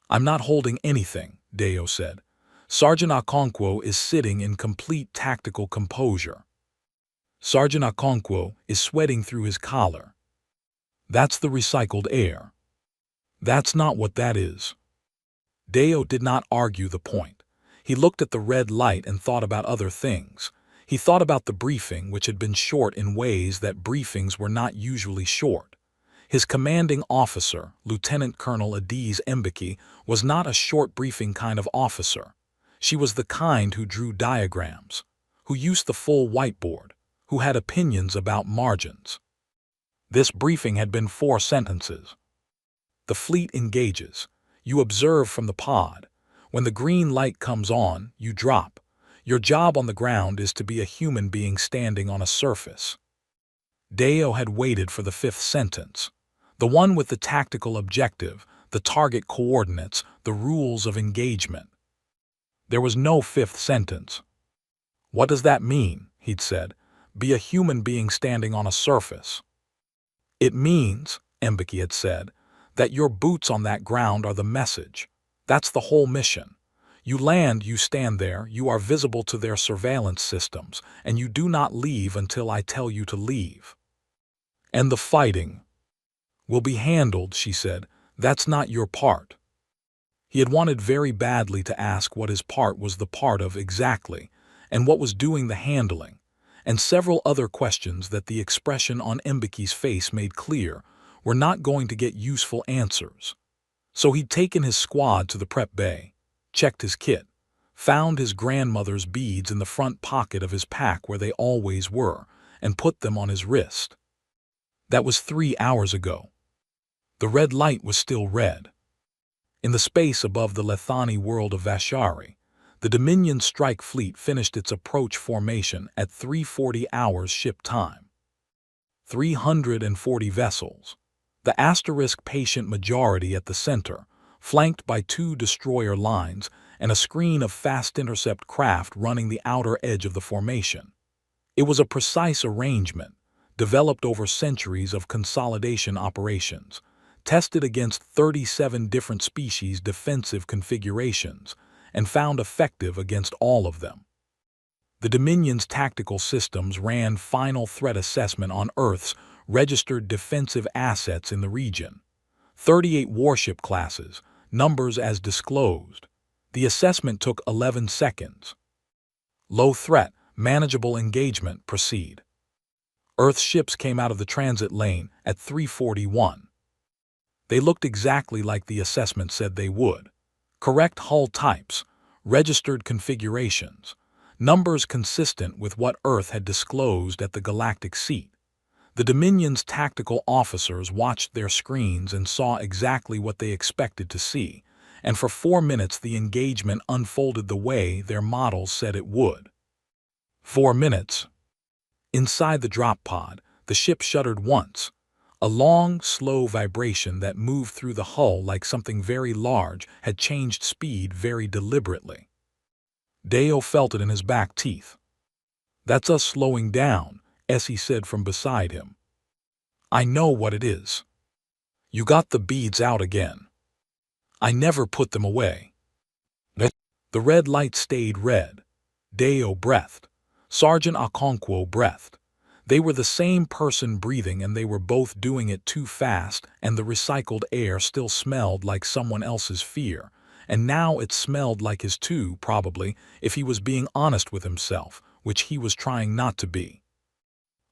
"I'm not holding anything," Deo said. "Sergeant Okonkwo is sitting in complete tactical composure. Sergeant Okonkwo is sweating through his collar. That's the recycled air. That's not what that is." Deo did not argue the point. He looked at the red light and thought about other things. He thought about the briefing, which had been short in ways that briefings were not usually short. His commanding officer, Lieutenant Colonel Adiz Mbeki, was not a short briefing kind of officer. She was the kind who drew diagrams, who used the full whiteboard, who had opinions about margins. This briefing had been 4 sentences. The fleet engages. You observe from the pod. When the green light comes on, you drop. Your job on the ground is to be a human being standing on a surface. Deo had waited for the 5th sentence, the one with the tactical objective, the target coordinates, the rules of engagement. There was no 5th sentence. "What does that mean?" he'd said. "Be a human being standing on a surface." "It means," Mbeki had said, "that your boots on that ground are the message. That's the whole mission. You land, you stand there, you are visible to their surveillance systems, and you do not leave until I tell you to leave. And the fighting will be handled," she said. "That's not your part." He had wanted very badly to ask what his part was the part of exactly, and what was doing the handling, and several other questions that the expression on Mbeki's face made clear were not going to get useful answers. So he'd taken his squad to the prep bay, checked his kit, found his grandmother's beads in the front pocket of his pack where they always were, and put them on his wrist. That was 3 hours ago. The red light was still red. In the space above the Lethani world of Vashari, the Dominion strike fleet finished its approach formation at 3:40 hours ship time. 340 vessels. The asterisk patient majority at the center, flanked by 2 destroyer lines and a screen of fast intercept craft running the outer edge of the formation. It was a precise arrangement, developed over centuries of consolidation operations, tested against 37 different species' defensive configurations, and found effective against all of them. The Dominion's tactical systems ran final threat assessment on Earth's registered defensive assets in the region. 38 warship classes, numbers as disclosed. The assessment took 11 seconds. Low threat, manageable engagement, proceed. Earth's ships came out of the transit lane at 3:41. They looked exactly like the assessment said they would. Correct hull types, registered configurations, numbers consistent with what Earth had disclosed at the galactic seat. The Dominion's tactical officers watched their screens and saw exactly what they expected to see, and for 4 minutes the engagement unfolded the way their models said it would. 4 minutes. Inside the drop pod, the ship shuddered once. A long, slow vibration that moved through the hull like something very large had changed speed very deliberately. Deo felt it in his back teeth. "That's us slowing down," Essie said from beside him. "I know what it is. You got the beads out again." "I never put them away." The red light stayed red. Deo breathed. Sergeant Okonkwo breathed. They were the same person breathing, and they were both doing it too fast, and the recycled air still smelled like someone else's fear. And now it smelled like his too, probably, if he was being honest with himself, which he was trying not to be.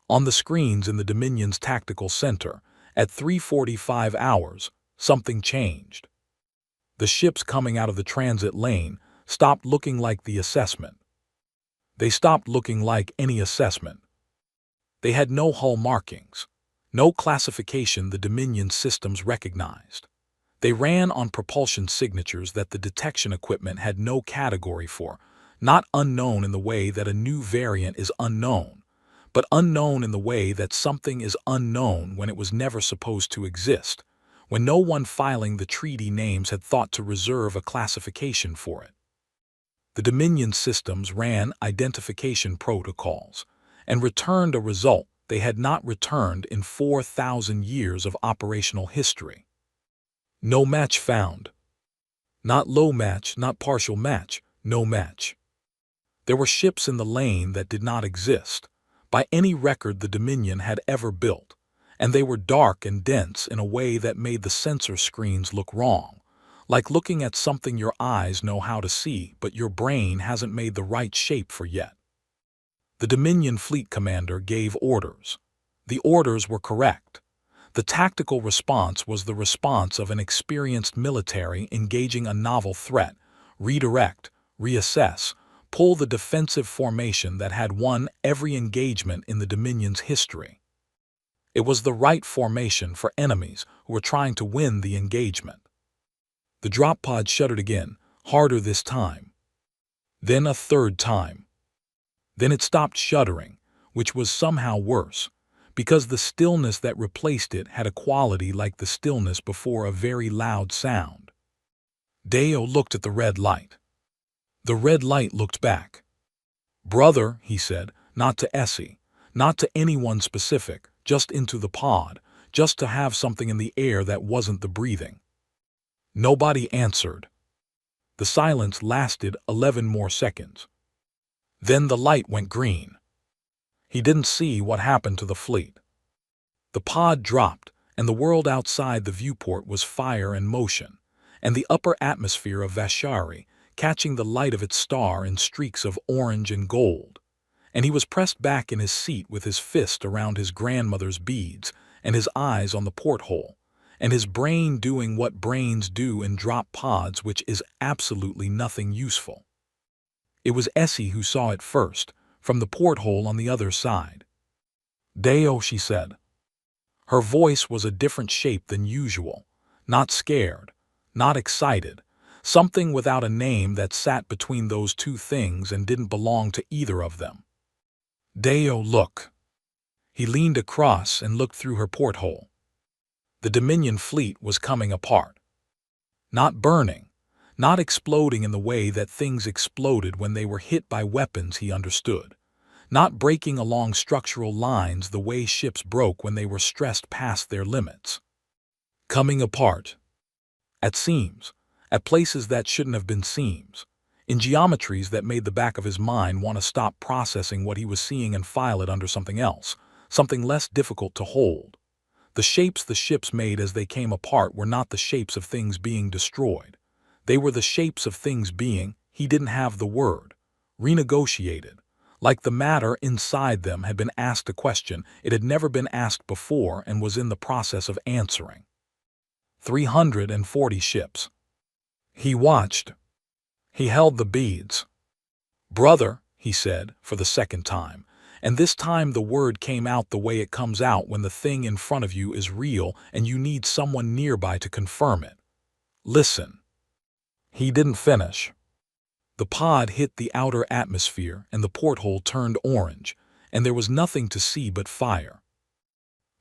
On the screens in the Dominion's tactical center, at 3:45 hours, something changed. The ships coming out of the transit lane stopped looking like the assessment. They stopped looking like any assessment. They had no hull markings, no classification the Dominion systems recognized. They ran on propulsion signatures that the detection equipment had no category for, not unknown in the way that a new variant is unknown, but unknown in the way that something is unknown when it was never supposed to exist, when no one filing the treaty names had thought to reserve a classification for it. The Dominion systems ran identification protocols and returned a result they had not returned in 4,000 years of operational history. No match found. Not low match, not partial match, no match. There were ships in the lane that did not exist, by any record the Dominion had ever built, and they were dark and dense in a way that made the sensor screens look wrong, like looking at something your eyes know how to see but your brain hasn't made the right shape for yet. The Dominion fleet commander gave orders. The orders were correct. The tactical response was the response of an experienced military engaging a novel threat: redirect, reassess, pull the defensive formation that had won every engagement in the Dominion's history. It was the right formation for enemies who were trying to win the engagement. The drop pod shuddered again, harder this time. Then a third time. Then it stopped shuddering, which was somehow worse, because the stillness that replaced it had a quality like the stillness before a very loud sound. Deo looked at the red light. The red light looked back. "Brother," he said, not to Essie, not to anyone specific, just into the pod, just to have something in the air that wasn't the breathing. Nobody answered. The silence lasted 11 more seconds. Then the light went green. He didn't see what happened to the fleet. The pod dropped, and the world outside the viewport was fire and motion, and the upper atmosphere of Vashari, catching the light of its star in streaks of orange and gold. And he was pressed back in his seat with his fist around his grandmother's beads and his eyes on the porthole, and his brain doing what brains do in drop pods, which is absolutely nothing useful. It was Essie who saw it first, from the porthole on the other side. "Deo," she said. Her voice was a different shape than usual, not scared, not excited, something without a name that sat between those two things and didn't belong to either of them. "Deo, look." He leaned across and looked through her porthole. The Dominion fleet was coming apart. Not burning, not exploding in the way that things exploded when they were hit by weapons, he understood. Not breaking along structural lines the way ships broke when they were stressed past their limits. Coming apart. At seams, at places that shouldn't have been seams, in geometries that made the back of his mind want to stop processing what he was seeing and file it under something else, something less difficult to hold. The shapes the ships made as they came apart were not the shapes of things being destroyed. They were the shapes of things being, he didn't have the word, renegotiated. Like the matter inside them had been asked a question it had never been asked before and was in the process of answering. 340 ships. He watched. He held the beads. "Brother," he said, for the second time, and this time the word came out the way it comes out when the thing in front of you is real and you need someone nearby to confirm it. "Listen." He didn't finish. The pod hit the outer atmosphere and the porthole turned orange, and there was nothing to see but fire.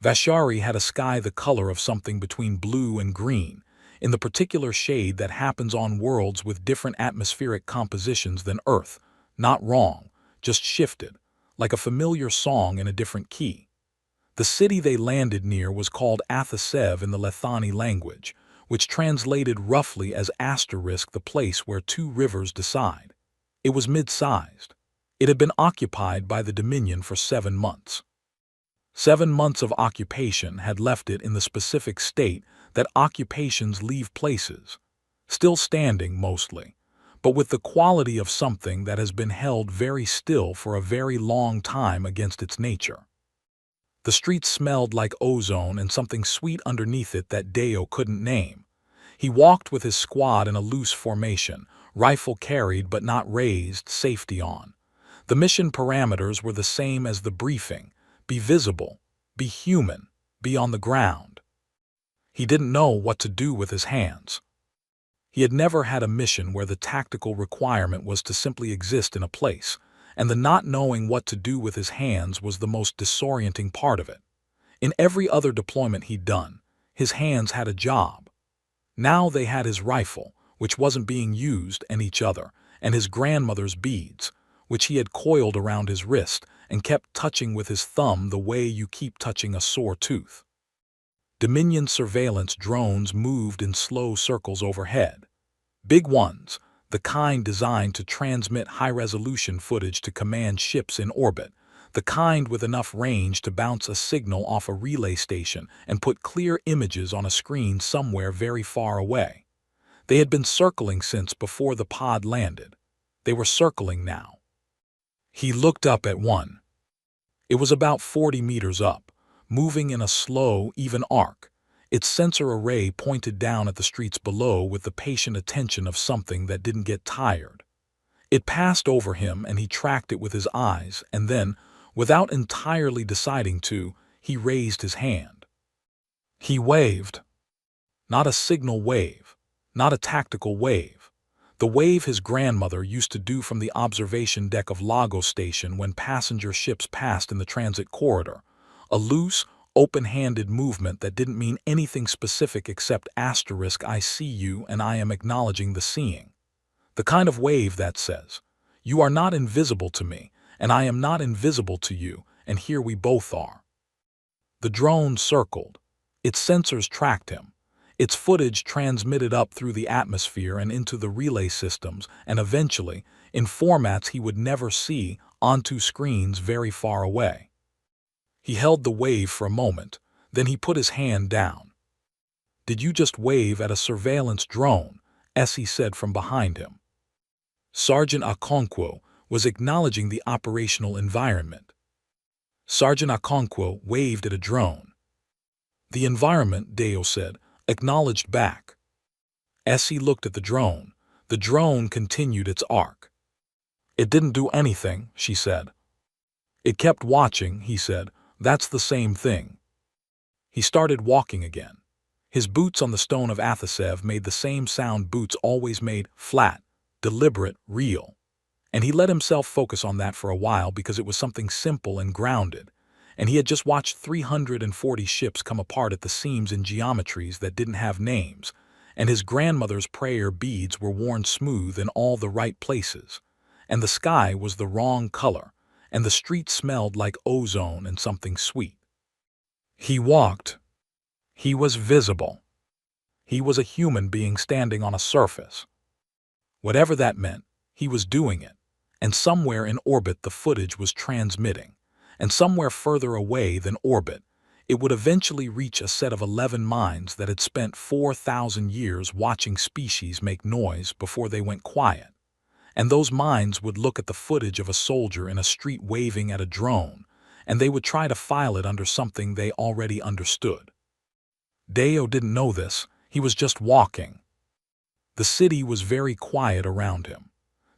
Vashari had a sky the color of something between blue and green, in the particular shade that happens on worlds with different atmospheric compositions than Earth. Not wrong, just shifted, like a familiar song in a different key. The city they landed near was called Athasev in the Lethani language, which translated roughly as asterisk the place where two rivers decide. It was mid-sized. It had been occupied by the Dominion for 7 months. 7 months of occupation had left it in the specific state that occupations leave places, still standing mostly, but with the quality of something that has been held very still for a very long time against its nature. The streets smelled like ozone and something sweet underneath it that Deo couldn't name. He walked with his squad in a loose formation, rifle carried but not raised, safety on. The mission parameters were the same as the briefing: be visible, be human, be on the ground. He didn't know what to do with his hands. He had never had a mission where the tactical requirement was to simply exist in a place, and the not knowing what to do with his hands was the most disorienting part of it. In every other deployment he'd done, his hands had a job. Now they had his rifle, which wasn't being used, and each other, and his grandmother's beads, which he had coiled around his wrist and kept touching with his thumb the way you keep touching a sore tooth. Dominion surveillance drones moved in slow circles overhead. Big ones, the kind designed to transmit high-resolution footage to command ships in orbit, the kind with enough range to bounce a signal off a relay station and put clear images on a screen somewhere very far away. They had been circling since before the pod landed. They were circling now. He looked up at one. It was about 40 meters up, moving in a slow, even arc. Its sensor array pointed down at the streets below with the patient attention of something that didn't get tired. It passed over him and he tracked it with his eyes, and then, without entirely deciding to, he raised his hand. He waved. Not a signal wave, not a tactical wave. The wave his grandmother used to do from the observation deck of Lagos Station when passenger ships passed in the transit corridor. A loose, open-handed movement that didn't mean anything specific except asterisk I see you and I am acknowledging the seeing. The kind of wave that says, you are not invisible to me, and I am not invisible to you, and here we both are. The drone circled. Its sensors tracked him. Its footage transmitted up through the atmosphere and into the relay systems, and eventually, in formats he would never see, onto screens very far away. He held the wave for a moment, then he put his hand down. Did you just wave at a surveillance drone? Essie said from behind him. Sergeant Okonkwo was acknowledging the operational environment. Sergeant Okonkwo waved at a drone. The environment, Deo said, acknowledged back. Essie looked at the drone. The drone continued its arc. It didn't do anything, she said. It kept watching, he said. That's the same thing. He started walking again. His boots on the stone of Athasev made the same sound boots always made: flat, deliberate, real. And he let himself focus on that for a while because it was something simple and grounded, and he had just watched 340 ships come apart at the seams in geometries that didn't have names, and his grandmother's prayer beads were worn smooth in all the right places, and the sky was the wrong color, and the street smelled like ozone and something sweet. He walked. He was visible. He was a human being standing on a surface. Whatever that meant, he was doing it, and somewhere in orbit the footage was transmitting, and somewhere further away than orbit, it would eventually reach a set of 11 minds that had spent 4,000 years watching species make noise before they went quiet. And those minds would look at the footage of a soldier in a street waving at a drone, and they would try to file it under something they already understood. Deo didn't know this, he was just walking. The city was very quiet around him.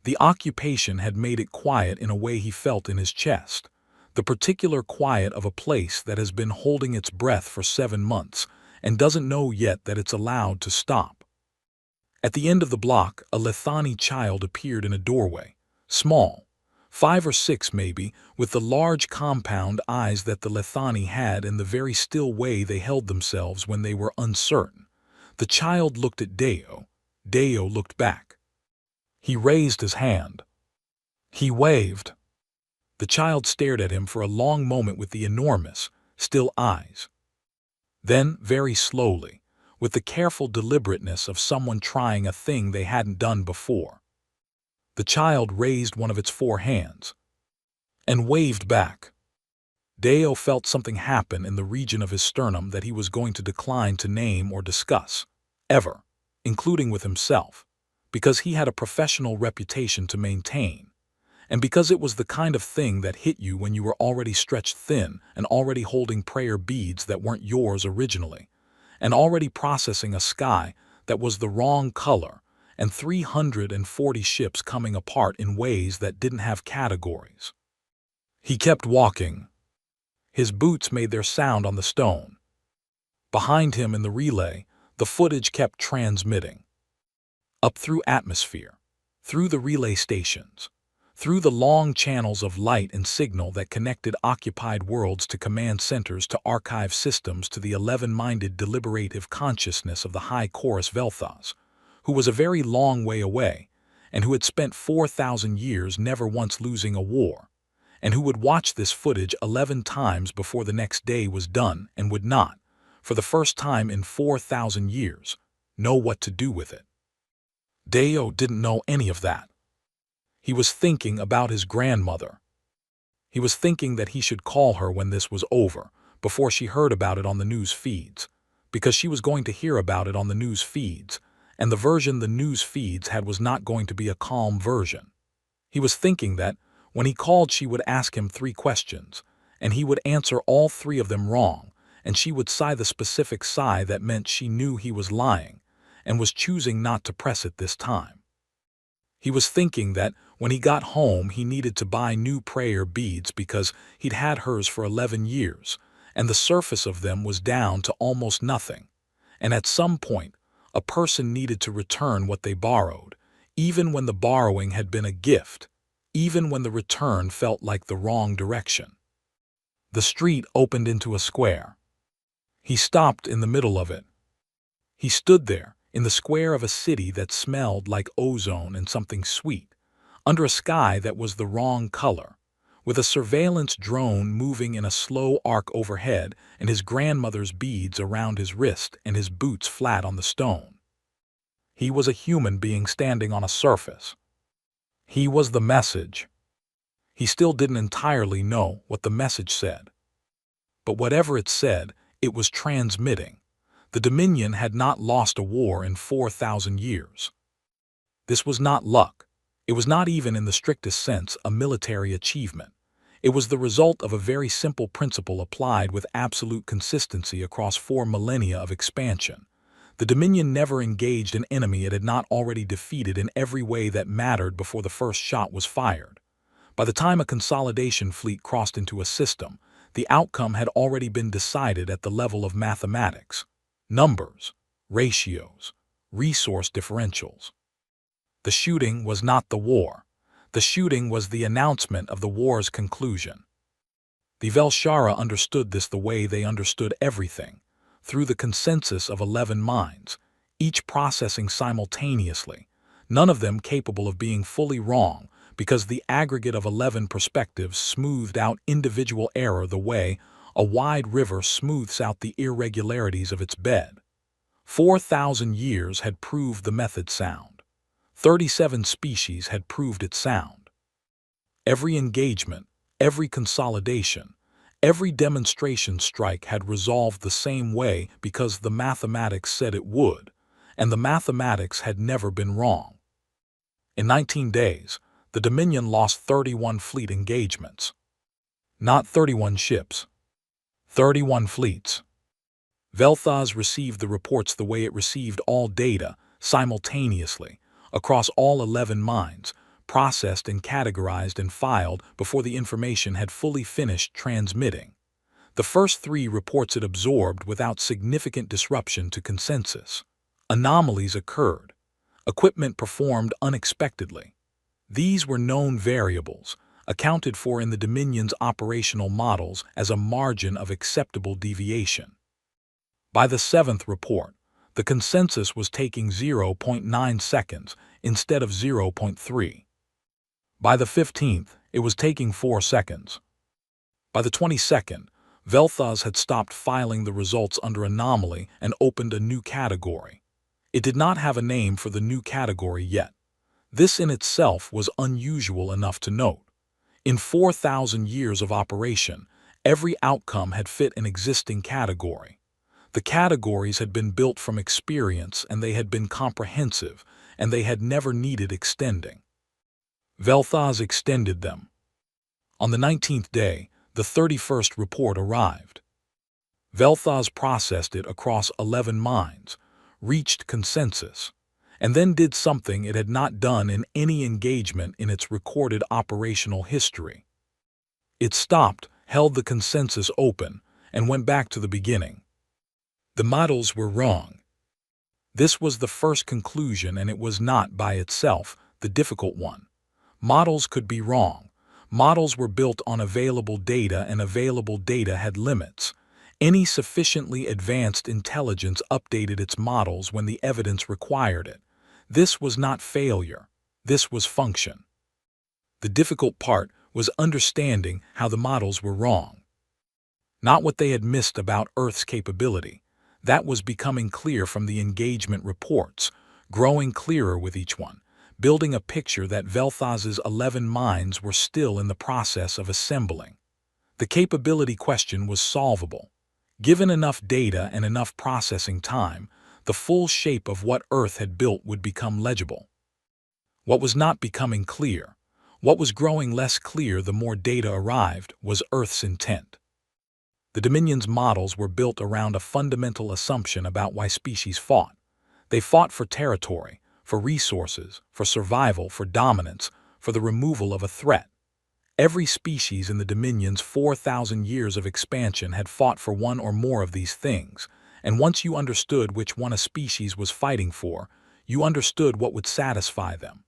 The occupation had made it quiet in a way he felt in his chest, the particular quiet of a place that has been holding its breath for 7 months and doesn't know yet that it's allowed to stop. At the end of the block, a Lethani child appeared in a doorway, small, 5 or 6 maybe, with the large compound eyes that the Lethani had and the very still way they held themselves when they were uncertain. The child looked at Deo. Deo looked back. He raised his hand. He waved. The child stared at him for a long moment with the enormous, still eyes. Then, very slowly, with the careful deliberateness of someone trying a thing they hadn't done before, the child raised one of its 4 hands and waved back. Deo felt something happen in the region of his sternum that he was going to decline to name or discuss, ever, including with himself, because he had a professional reputation to maintain, and because it was the kind of thing that hit you when you were already stretched thin and already holding prayer beads that weren't yours originally, and already processing a sky that was the wrong color, and 340 ships coming apart in ways that didn't have categories. He kept walking. His boots made their sound on the stone. Behind him in the relay, the footage kept transmitting. Up through atmosphere, through the relay stations, through the long channels of light and signal that connected occupied worlds to command centers to archive systems to the 11-minded deliberative consciousness of the high chorus Vel'Thas, who was a very long way away, and who had spent 4,000 years never once losing a war, and who would watch this footage 11 times before the next day was done and would not, for the first time in 4,000 years, know what to do with it. Deo didn't know any of that. He was thinking about his grandmother. He was thinking that he should call her when this was over, before she heard about it on the news feeds, because she was going to hear about it on the news feeds, and the version the news feeds had was not going to be a calm version. He was thinking that, when he called, she would ask him 3 questions, and he would answer all 3 of them wrong, and she would sigh the specific sigh that meant she knew he was lying, and was choosing not to press it this time. He was thinking that, when he got home, he needed to buy new prayer beads because he'd had hers for 11 years, and the surface of them was down to almost nothing, and at some point, a person needed to return what they borrowed, even when the borrowing had been a gift, even when the return felt like the wrong direction. The street opened into a square. He stopped in the middle of it. He stood there, in the square of a city that smelled like ozone and something sweet, under a sky that was the wrong color, with a surveillance drone moving in a slow arc overhead and his grandmother's beads around his wrist and his boots flat on the stone. He was a human being standing on a surface. He was the message. He still didn't entirely know what the message said. But whatever it said, it was transmitting. The Dominion had not lost a war in 4,000 years. This was not luck. It was not even in the strictest sense a military achievement. It was the result of a very simple principle applied with absolute consistency across 4 millennia of expansion. The Dominion never engaged an enemy it had not already defeated in every way that mattered before the first shot was fired. By the time a consolidation fleet crossed into a system, the outcome had already been decided at the level of mathematics, numbers, ratios, resource differentials. The shooting was not the war. The shooting was the announcement of the war's conclusion. The Vel'Shara understood this the way they understood everything, through the consensus of 11 minds, each processing simultaneously, none of them capable of being fully wrong, because the aggregate of 11 perspectives smoothed out individual error the way a wide river smooths out the irregularities of its bed. 4,000 years had proved the method sound. 37 species had proved it sound. Every engagement, every consolidation, every demonstration strike had resolved the same way because the mathematics said it would, and the mathematics had never been wrong. In 19 days, the Dominion lost 31 fleet engagements. Not 31 ships. 31 fleets. Vel'Thas received the reports the way it received all data, simultaneously, across all 11 minds, processed and categorized and filed before the information had fully finished transmitting. The first 3 reports it absorbed without significant disruption to consensus. Anomalies occurred. Equipment performed unexpectedly. These were known variables, accounted for in the Dominion's operational models as a margin of acceptable deviation. By the 7th report, the consensus was taking 0.9 seconds instead of 0.3. By the 15th, it was taking 4 seconds. By the 22nd, Vel'Thuz had stopped filing the results under anomaly and opened a new category. It did not have a name for the new category yet. This in itself was unusual enough to note. In 4,000 years of operation, every outcome had fit an existing category. The categories had been built from experience, and they had been comprehensive, and they had never needed extending. Vel'Thuz extended them. On the 19th day, the 31st report arrived. Vel'Thuz processed it across 11 minds, reached consensus, and then did something it had not done in any engagement in its recorded operational history. It stopped, held the consensus open, and went back to the beginning. The models were wrong. This was the first conclusion, and it was not, by itself, the difficult one. Models could be wrong. Models were built on available data, and available data had limits. Any sufficiently advanced intelligence updated its models when the evidence required it. This was not failure. This was function. The difficult part was understanding how the models were wrong. Not what they had missed about Earth's capability. That was becoming clear from the engagement reports, growing clearer with each one, building a picture that Vel'Thuz's 11 minds were still in the process of assembling. The capability question was solvable. Given enough data and enough processing time, the full shape of what Earth had built would become legible. What was not becoming clear, what was growing less clear the more data arrived, was Earth's intent. The Dominion's models were built around a fundamental assumption about why species fought. They fought for territory, for resources, for survival, for dominance, for the removal of a threat. Every species in the Dominion's 4,000 years of expansion had fought for one or more of these things, and once you understood which one a species was fighting for, you understood what would satisfy them.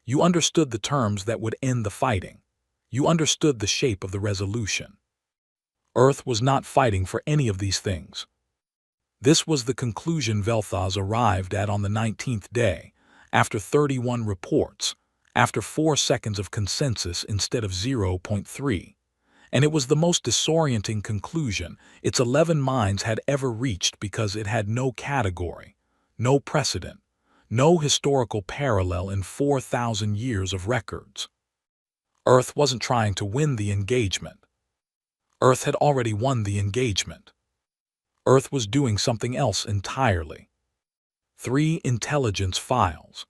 You understood the terms that would end the fighting. You understood the shape of the resolution. Earth was not fighting for any of these things. This was the conclusion Vel'Thuz arrived at on the 19th day, after 31 reports, after 4 seconds of consensus instead of 0.3. And it was the most disorienting conclusion its 11 minds had ever reached, because it had no category, no precedent, no historical parallel in 4,000 years of records. Earth wasn't trying to win the engagement. Earth had already won the engagement. Earth was doing something else entirely. 3 intelligence files.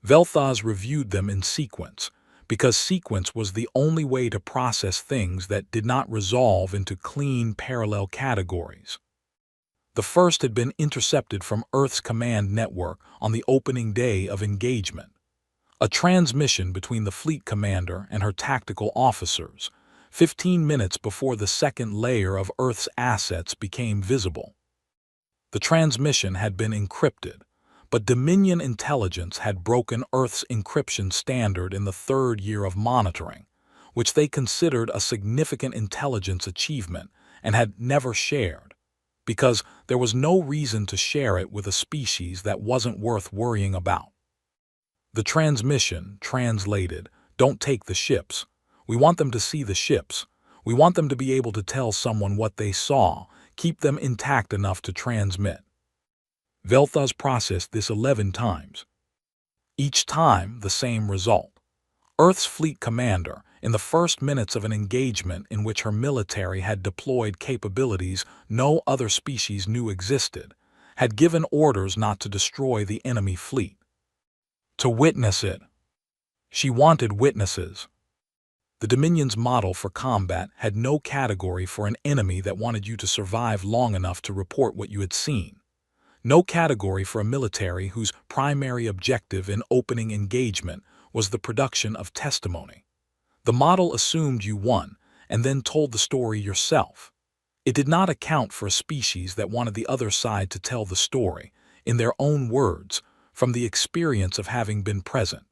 Vel'Thuz reviewed them in sequence, because sequence was the only way to process things that did not resolve into clean parallel categories. The first had been intercepted from Earth's command network on the opening day of engagement. A transmission between the fleet commander and her tactical officers, 15 minutes before the second layer of Earth's assets became visible. The transmission had been encrypted, but Dominion intelligence had broken Earth's encryption standard in the 3rd year of monitoring, which they considered a significant intelligence achievement and had never shared, because there was no reason to share it with a species that wasn't worth worrying about. The transmission translated, "Don't take the ships. We want them to see the ships. We want them to be able to tell someone what they saw, keep them intact enough to transmit." Vel'Thuz processed this 11 times. Each time, the same result. Earth's fleet commander, in the first minutes of an engagement in which her military had deployed capabilities no other species knew existed, had given orders not to destroy the enemy fleet. To witness it. She wanted witnesses. The Dominion's model for combat had no category for an enemy that wanted you to survive long enough to report what you had seen. No category for a military whose primary objective in opening engagement was the production of testimony. The model assumed you won and then told the story yourself. It did not account for a species that wanted the other side to tell the story, in their own words, from the experience of having been present.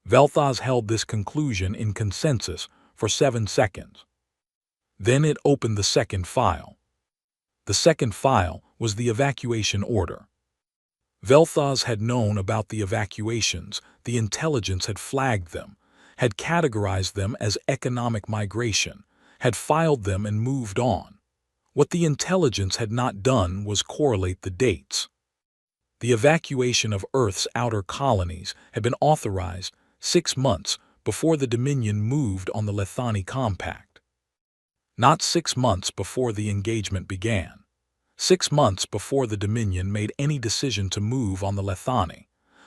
Vel'Thuz held this conclusion in consensus for 7 seconds. Then it opened the second file. The second file was the evacuation order. Vel'Thuz had known about the evacuations, the intelligence had flagged them, had categorized them as economic migration, had filed them and moved on. What the intelligence had not done was correlate the dates. The evacuation of Earth's outer colonies had been authorized 6 months before the Dominion moved on the Lethani Compact. Not 6 months before the engagement began. 6 months before the Dominion made any decision to move on the Lethani,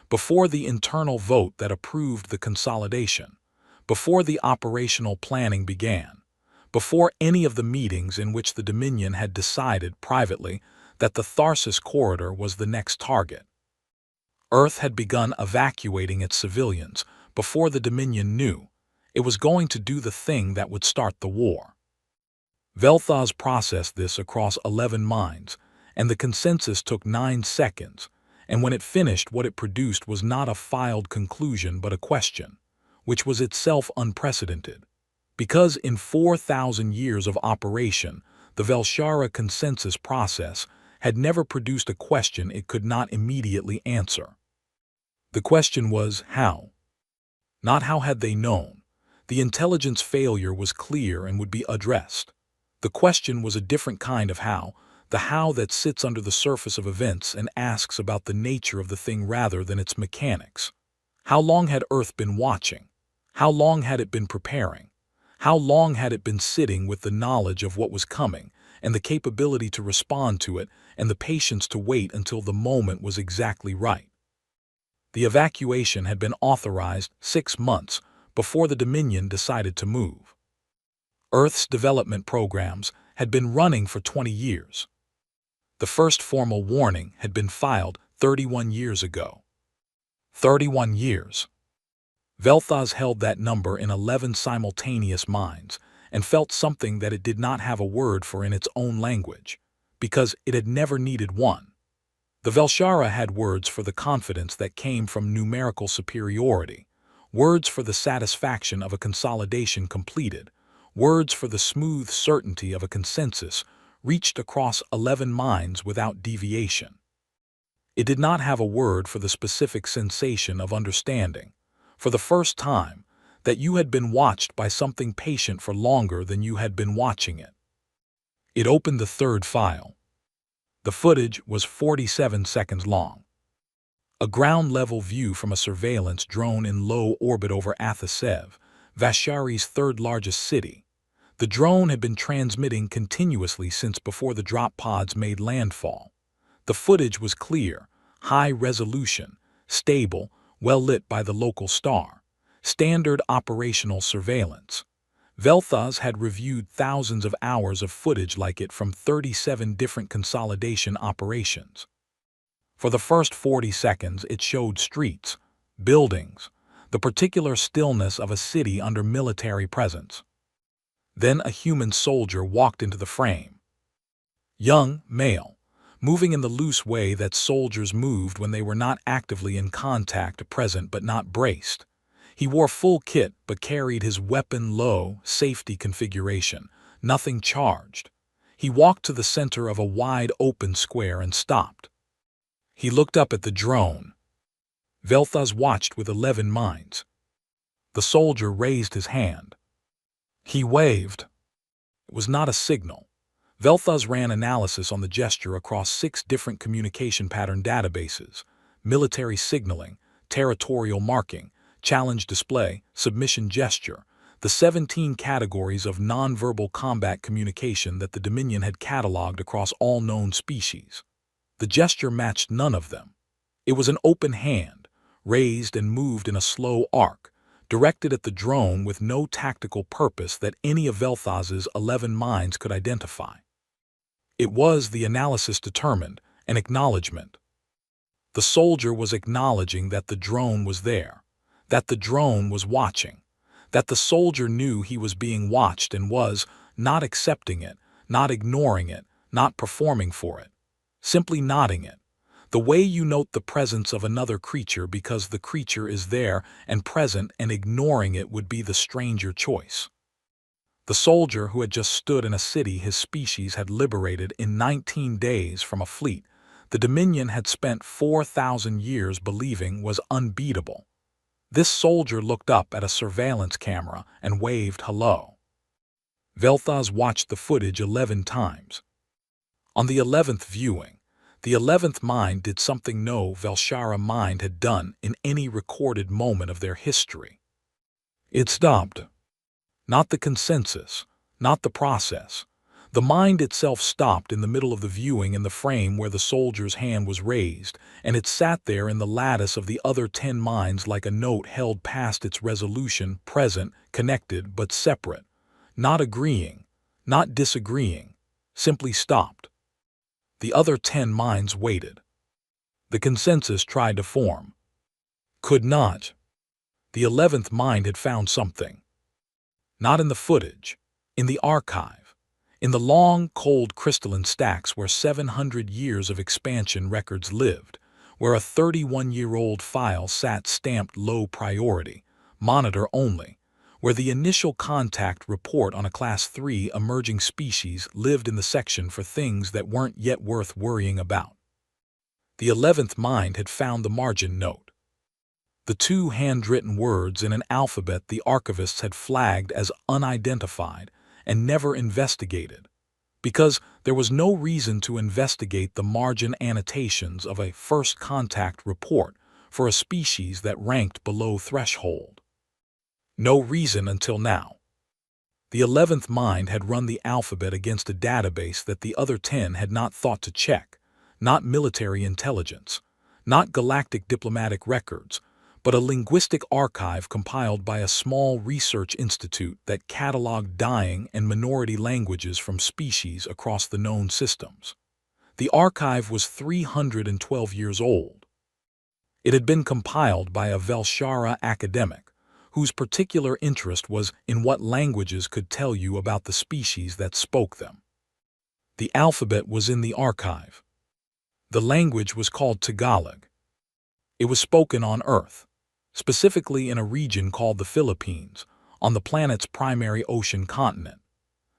before the internal vote that approved the consolidation, before the operational planning began, before any of the meetings in which the Dominion had decided privately that the Tharsis corridor was the next target. Earth had begun evacuating its civilians before the Dominion knew it was going to do the thing that would start the war. Vel'Thuz processed this across 11 minds, and the consensus took 9 seconds, and when it finished what it produced was not a filed conclusion but a question, which was itself unprecedented. Because in 4,000 years of operation, the Vel'Shara consensus process had never produced a question it could not immediately answer. The question was how. Not how had they known. The intelligence failure was clear and would be addressed. The question was a different kind of how, the how that sits under the surface of events and asks about the nature of the thing rather than its mechanics. How long had Earth been watching? How long had it been preparing? How long had it been sitting with the knowledge of what was coming, and the capability to respond to it, and the patience to wait until the moment was exactly right? The evacuation had been authorized 6 months before the Dominion decided to move. Earth's development programs had been running for 20 years. The first formal warning had been filed 31 years ago. 31 years. Vel'Thuz held that number in 11 simultaneous minds and felt something that it did not have a word for in its own language, because it had never needed one. The Vel'Shara had words for the confidence that came from numerical superiority, words for the satisfaction of a consolidation completed, words for the smooth certainty of a consensus reached across 11 minds without deviation. It did not have a word for the specific sensation of understanding, for the first time, that you had been watched by something patient for longer than you had been watching it. It opened the third file. The footage was 47 seconds long. A ground-level view from a surveillance drone in low orbit over Athasev, Vashari's third-largest city. The drone had been transmitting continuously since before the drop pods made landfall. The footage was clear, high-resolution, stable, well-lit by the local star. Standard operational surveillance. Vel'Thuz had reviewed thousands of hours of footage like it from 37 different consolidation operations. For the first 40 seconds, it showed streets, buildings, the particular stillness of a city under military presence. Then a human soldier walked into the frame. Young, male, moving in the loose way that soldiers moved when they were not actively in contact, present but not braced. He wore full kit but carried his weapon low, safety configuration, nothing charged. He walked to the center of a wide open square and stopped. He looked up at the drone. Vel'Thuz watched with 11 minds. The soldier raised his hand. He waved. It was not a signal. Vel'Thuz ran analysis on the gesture across 6 different communication pattern databases: military signaling, territorial marking, challenge display, submission gesture, the 17 categories of nonverbal combat communication that the Dominion had cataloged across all known species. The gesture matched none of them. It was an open hand, raised and moved in a slow arc, directed at the drone with no tactical purpose that any of Vel'Thuz's 11 minds could identify. It was, the analysis determined, an acknowledgement. The soldier was acknowledging that the drone was there, that the drone was watching, that the soldier knew he was being watched and was not accepting it, not ignoring it, not performing for it, simply nodding it. The way you note the presence of another creature because the creature is there and present, and ignoring it would be the stranger choice. The soldier who had just stood in a city his species had liberated in 19 days from a fleet the Dominion had spent 4,000 years believing was unbeatable. This soldier looked up at a surveillance camera and waved hello. Vel'Thuz watched the footage 11 times. On the 11th viewing, the 11th mind did something no Velshara mind had done in any recorded moment of their history. It stopped. Not the consensus, not the process. The mind itself stopped in the middle of the viewing in the frame where the soldier's hand was raised, and it sat there in the lattice of the other 10 minds like a note held past its resolution, present, connected but separate, not agreeing, not disagreeing, simply stopped. The other 10 minds waited. The consensus tried to form. Could not. The 11th mind had found something. Not in the footage, in the archive. In the long, cold crystalline stacks where 700 years of expansion records lived, where a 31-year-old file sat stamped low priority, monitor only, where the initial contact report on a Class 3 emerging species lived in the section for things that weren't yet worth worrying about. The 11th mind had found the margin note. The 2 handwritten words in an alphabet the archivists had flagged as unidentified and never investigated, because there was no reason to investigate the margin annotations of a first contact report for a species that ranked below threshold. No reason until now. The 11th mind had run the alphabet against a database that the other 10 had not thought to check, not military intelligence, not galactic diplomatic records, but a linguistic archive compiled by a small research institute that cataloged dying and minority languages from species across the known systems. The archive was 312 years old. It had been compiled by a Velshara academic, whose particular interest was in what languages could tell you about the species that spoke them. The alphabet was in the archive. The language was called Tagalog. It was spoken on Earth, specifically in a region called the Philippines, on the planet's primary ocean continent.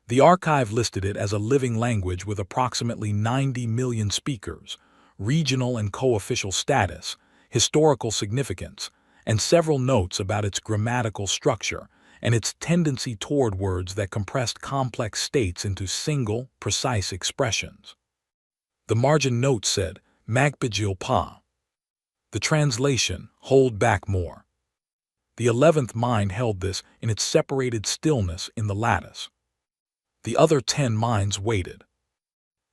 The archive listed it as a living language with approximately 90 million speakers, regional and co-official status, historical significance, and several notes about its grammatical structure and its tendency toward words that compressed complex states into single, precise expressions. The margin note said, Magbijil pa. The translation, hold back more. The 11th mind held this in its separated stillness in the lattice. The other 10 minds waited.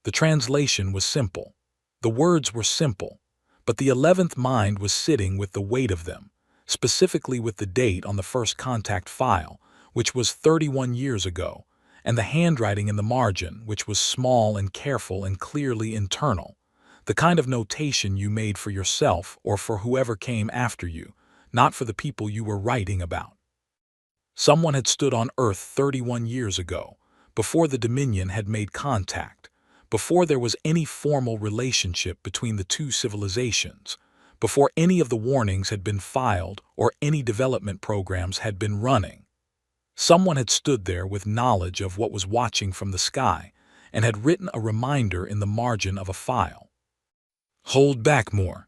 The translation was simple. The words were simple, but the 11th mind was sitting with the weight of them, specifically with the date on the first contact file, which was 31 years ago, and the handwriting in the margin, which was small and careful and clearly internal, the kind of notation you made for yourself or for whoever came after you, not for the people you were writing about. Someone had stood on Earth 31 years ago, before the Dominion had made contact, before there was any formal relationship between the 2 civilizations, before any of the warnings had been filed or any development programs had been running. Someone had stood there with knowledge of what was watching from the sky and had written a reminder in the margin of a file. Hold back more.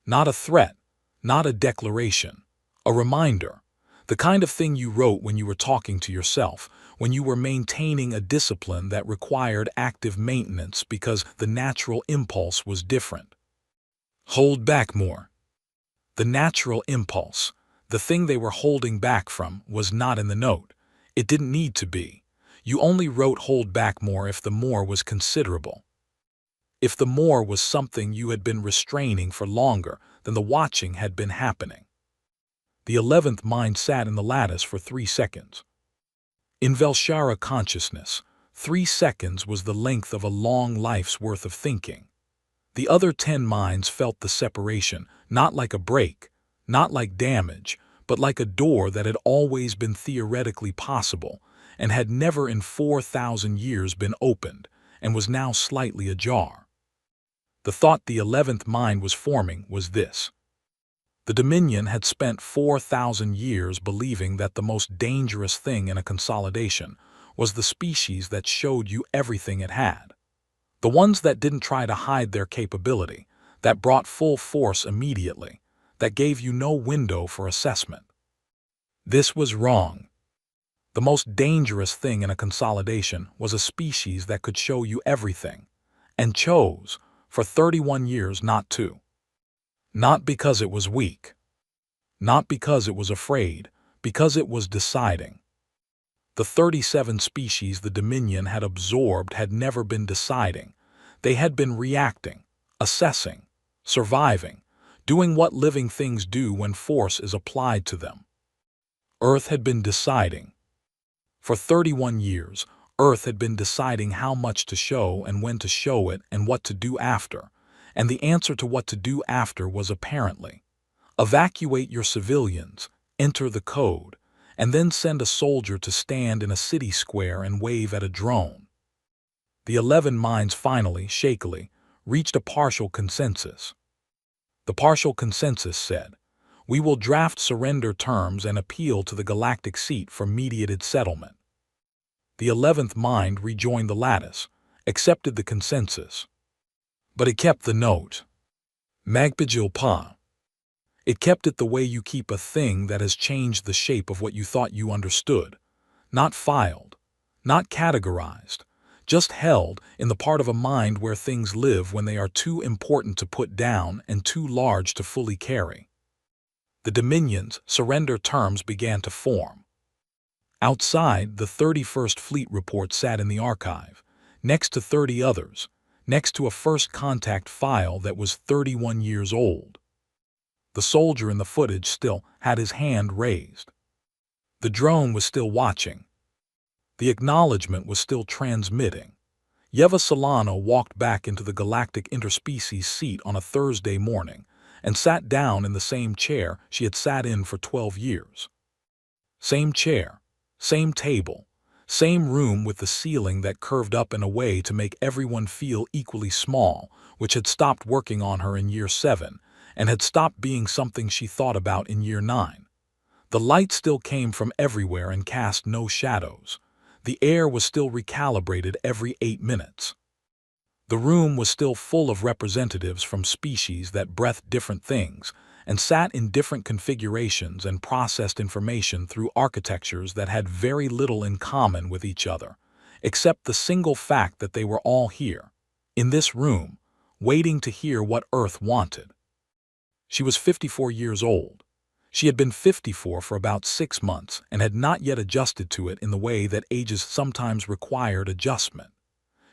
Not a threat, not a declaration, a reminder, the kind of thing you wrote when you were talking to yourself, when you were maintaining a discipline that required active maintenance because the natural impulse was different. Hold back more. The natural impulse, the thing they were holding back from, was not in the note. It didn't need to be. You only wrote hold back more if the more was considerable. If the more was something you had been restraining for longer than the watching had been happening. The 11th mind sat in the lattice for 3 seconds. In Velshara consciousness, 3 seconds was the length of a long life's worth of thinking. The other 10 minds felt the separation, not like a break, not like damage, but like a door that had always been theoretically possible and had never in 4,000 years been opened and was now slightly ajar. The thought the 11th mind was forming was this. The Dominion had spent 4,000 years believing that the most dangerous thing in a consolidation was the species that showed you everything it had. The ones that didn't try to hide their capability, that brought full force immediately, that gave you no window for assessment. This was wrong. The most dangerous thing in a consolidation was a species that could show you everything, and chose, for 31 years, not to. Not because it was weak. Not because it was afraid, because it was deciding. The 37 species the Dominion had absorbed had never been deciding. They had been reacting, assessing, surviving, doing what living things do when force is applied to them. Earth had been deciding. For 31 years, Earth had been deciding how much to show and when to show it and what to do after, and the answer to what to do after was apparently, evacuate your civilians, enter the code, and then send a soldier to stand in a city square and wave at a drone. The 11 minds finally, shakily, reached a partial consensus. The partial consensus said, we will draft surrender terms and appeal to the galactic seat for mediated settlement. The 11th mind rejoined the lattice, accepted the consensus. But it kept the note. Magpijil pa. It kept it the way you keep a thing that has changed the shape of what you thought you understood. Not filed, not categorized, just held in the part of a mind where things live when they are too important to put down and too large to fully carry. The Dominion's surrender terms began to form. Outside, the 31st Fleet report sat in the archive, next to 30 others, next to a first contact file that was 31 years old. The soldier in the footage still had his hand raised. The drone was still watching. The acknowledgement was still transmitting. Yeva Solano walked back into the galactic interspecies seat on a Thursday morning and sat down in the same chair she had sat in for 12 years. Same chair, same table, same room with the ceiling that curved up in a way to make everyone feel equally small, which had stopped working on her in year 7 and had stopped being something she thought about in year 9. The light still came from everywhere and cast no shadows. The air was still recalibrated every 8 minutes. The room was still full of representatives from species that breathed different things and sat in different configurations and processed information through architectures that had very little in common with each other, except the single fact that they were all here, in this room, waiting to hear what Earth wanted. She was 54 years old. She had been 54 for about 6 months and had not yet adjusted to it in the way that ages sometimes required adjustment.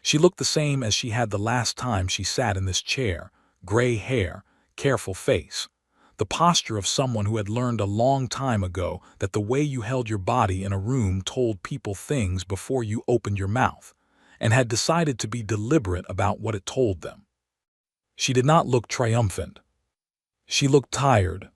She looked the same as she had the last time she sat in this chair, gray hair, careful face, the posture of someone who had learned a long time ago that the way you held your body in a room told people things before you opened your mouth, and had decided to be deliberate about what it told them. She did not look triumphant. She looked tired.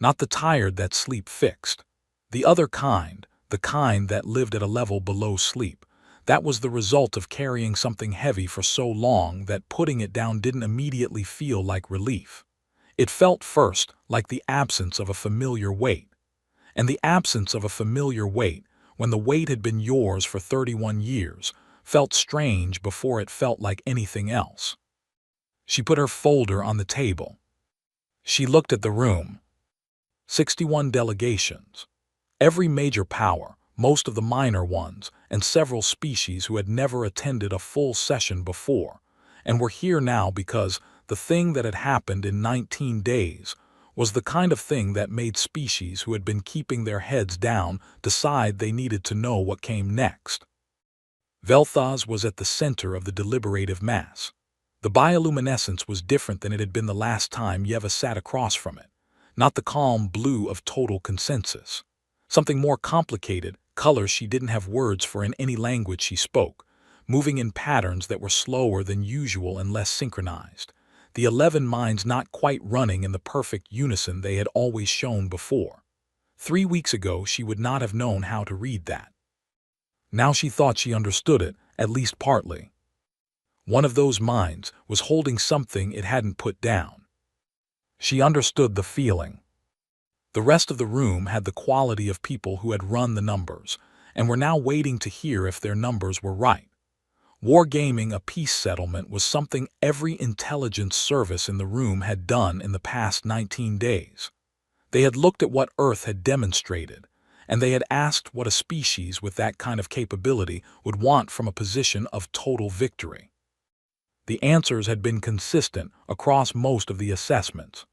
Not the tired that sleep fixed. The other kind, the kind that lived at a level below sleep. That was the result of carrying something heavy for so long that putting it down didn't immediately feel like relief. It felt first like the absence of a familiar weight. And the absence of a familiar weight, when the weight had been yours for 31 years, felt strange before it felt like anything else. She put her folder on the table. She looked at the room. 61 delegations. Every major power, most of the minor ones, and several species who had never attended a full session before, and were here now because the thing that had happened in 19 days was the kind of thing that made species who had been keeping their heads down decide they needed to know what came next. Vel'Thuz was at the center of the deliberative mass. The bioluminescence was different than it had been the last time Yeva sat across from it, not the calm blue of total consensus. Something more complicated, colors she didn't have words for in any language she spoke, moving in patterns that were slower than usual and less synchronized. The 11 minds not quite running in the perfect unison they had always shown before. 3 weeks ago she would not have known how to read that. Now she thought she understood it, at least partly. One of those minds was holding something it hadn't put down. She understood the feeling. The rest of the room had the quality of people who had run the numbers, and were now waiting to hear if their numbers were right. Wargaming a peace settlement was something every intelligence service in the room had done in the past 19 days. They had looked at what Earth had demonstrated, and they had asked what a species with that kind of capability would want from a position of total victory. The answers had been consistent across most of the assessments.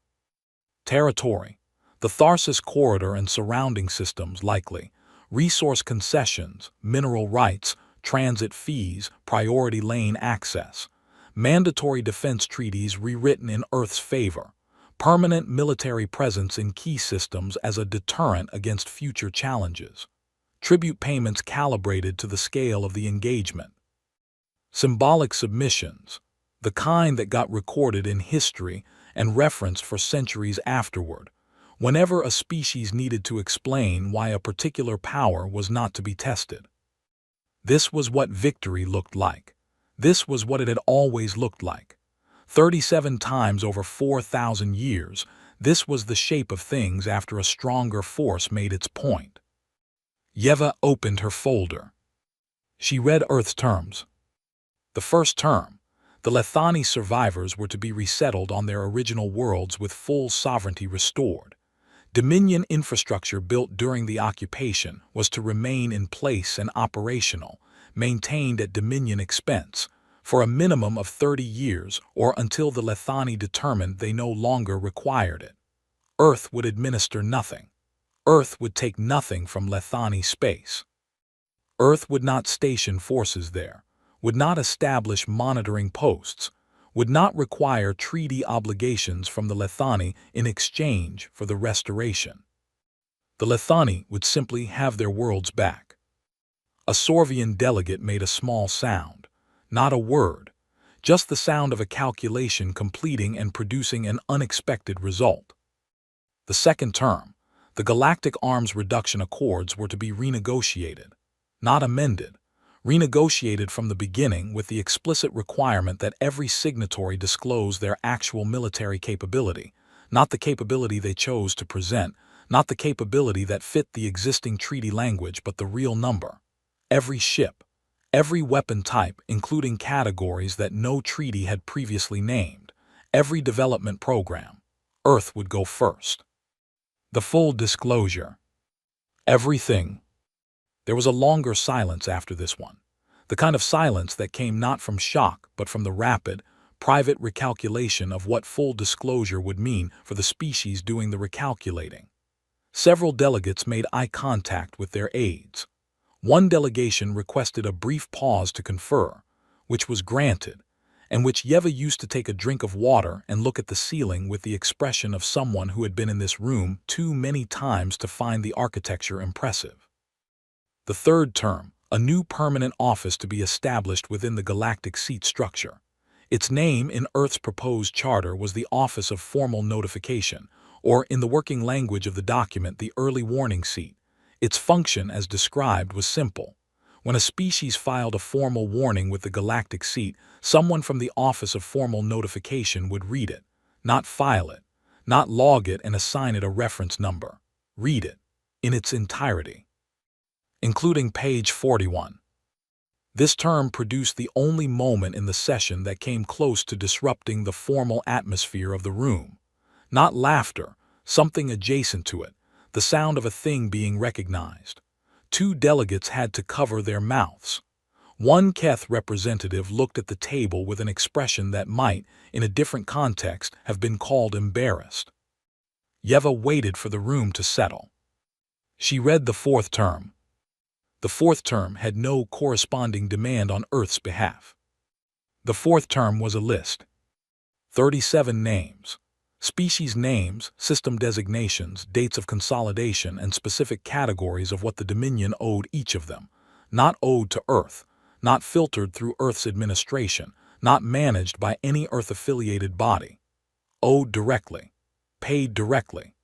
Territory, the Tharsis corridor and surrounding systems likely, resource concessions, mineral rights, transit fees, priority lane access, mandatory defense treaties rewritten in Earth's favor, permanent military presence in key systems as a deterrent against future challenges, tribute payments calibrated to the scale of the engagement. Symbolic submissions, the kind that got recorded in history and referenced for centuries afterward, whenever a species needed to explain why a particular power was not to be tested. This was what victory looked like. This was what it had always looked like. 37 times over 4,000 years, this was the shape of things after a stronger force made its point. Yeva opened her folder. She read Earth's terms. The first term, the Lethani survivors were to be resettled on their original worlds with full sovereignty restored. Dominion infrastructure built during the occupation was to remain in place and operational, maintained at Dominion expense, for a minimum of 30 years or until the Lethani determined they no longer required it. Earth would administer nothing. Earth would take nothing from Lethani space. Earth would not station forces there, would not establish monitoring posts, would not require treaty obligations from the Lethani in exchange for the restoration. The Lethani would simply have their worlds back. A Sorvian delegate made a small sound, not a word, just the sound of a calculation completing and producing an unexpected result. The second term, the Galactic Arms Reduction Accords were to be renegotiated, not amended, renegotiated from the beginning with the explicit requirement that every signatory disclose their actual military capability, not the capability they chose to present, not the capability that fit the existing treaty language, but the real number. Every ship, every weapon type, including categories that no treaty had previously named, every development program. Earth would go first. The full disclosure. Everything. There was a longer silence after this one, the kind of silence that came not from shock but from the rapid, private recalculation of what full disclosure would mean for the species doing the recalculating. Several delegates made eye contact with their aides. One delegation requested a brief pause to confer, which was granted, and which Yeva used to take a drink of water and look at the ceiling with the expression of someone who had been in this room too many times to find the architecture impressive. The third term, a new permanent office to be established within the galactic seat structure. Its name in Earth's proposed charter was the Office of Formal Notification, or in the working language of the document, the Early Warning Seat. Its function, as described, was simple. When a species filed a formal warning with the galactic seat, someone from the Office of Formal Notification would read it, not file it, not log it and assign it a reference number. Read it, in its entirety, including page 41. This term produced the only moment in the session that came close to disrupting the formal atmosphere of the room. Not laughter, something adjacent to it, the sound of a thing being recognized. Two delegates had to cover their mouths. One Keth representative looked at the table with an expression that might, in a different context, have been called embarrassed. Yeva waited for the room to settle. She read the fourth term. The fourth term had no corresponding demand on Earth's behalf. The fourth term was a list. 37 names. Species names, system designations, dates of consolidation, and specific categories of what the Dominion owed each of them. Not owed to Earth, not filtered through Earth's administration, not managed by any Earth-affiliated body. Owed directly. Paid directly.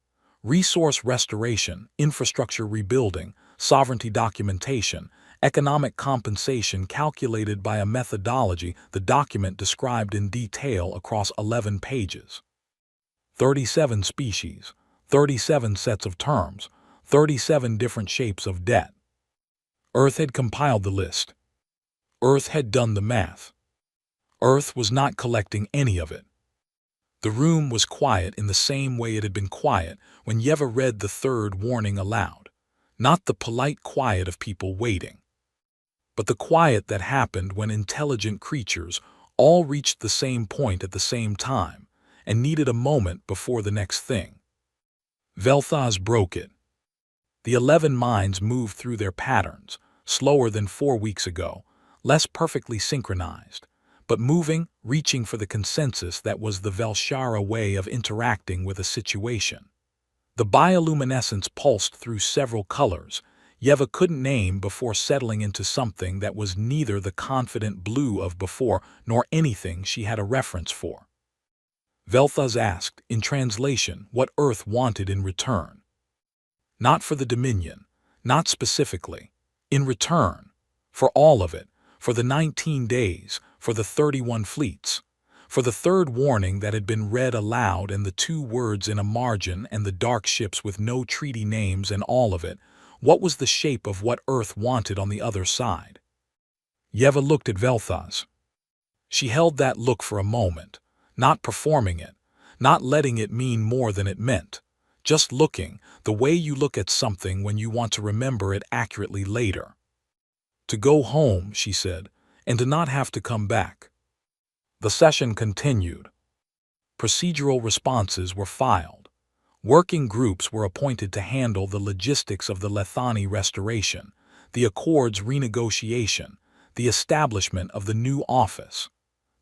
Resource restoration, infrastructure rebuilding, sovereignty documentation, economic compensation calculated by a methodology the document described in detail across 11 pages. 37 species, 37 sets of terms, 37 different shapes of debt. Earth had compiled the list. Earth had done the math. Earth was not collecting any of it. The room was quiet in the same way it had been quiet when Yeva read the third warning aloud. Not the polite quiet of people waiting, but the quiet that happened when intelligent creatures all reached the same point at the same time and needed a moment before the next thing. Vel'Thuz broke it. The 11 minds moved through their patterns, slower than 4 weeks ago, less perfectly synchronized, but moving, reaching for the consensus that was the Velshara way of interacting with a situation. The bioluminescence pulsed through several colors Yeva couldn't name before settling into something that was neither the confident blue of before nor anything she had a reference for. Vel'Thuz asked, in translation, what Earth wanted in return. Not for the Dominion, not specifically. In return, for all of it, for the 19 days, for the 31 fleets, for the third warning that had been read aloud and the 2 words in a margin and the dark ships with no treaty names and all of it. What was the shape of what Earth wanted on the other side? Yeva looked at Vel'Thuz. She held that look for a moment, not performing it, not letting it mean more than it meant, just looking, the way you look at something when you want to remember it accurately later. To go home, she said, and to not have to come back. The session continued. Procedural responses were filed. Working groups were appointed to handle the logistics of the Lethani restoration, the Accords renegotiation, the establishment of the new office.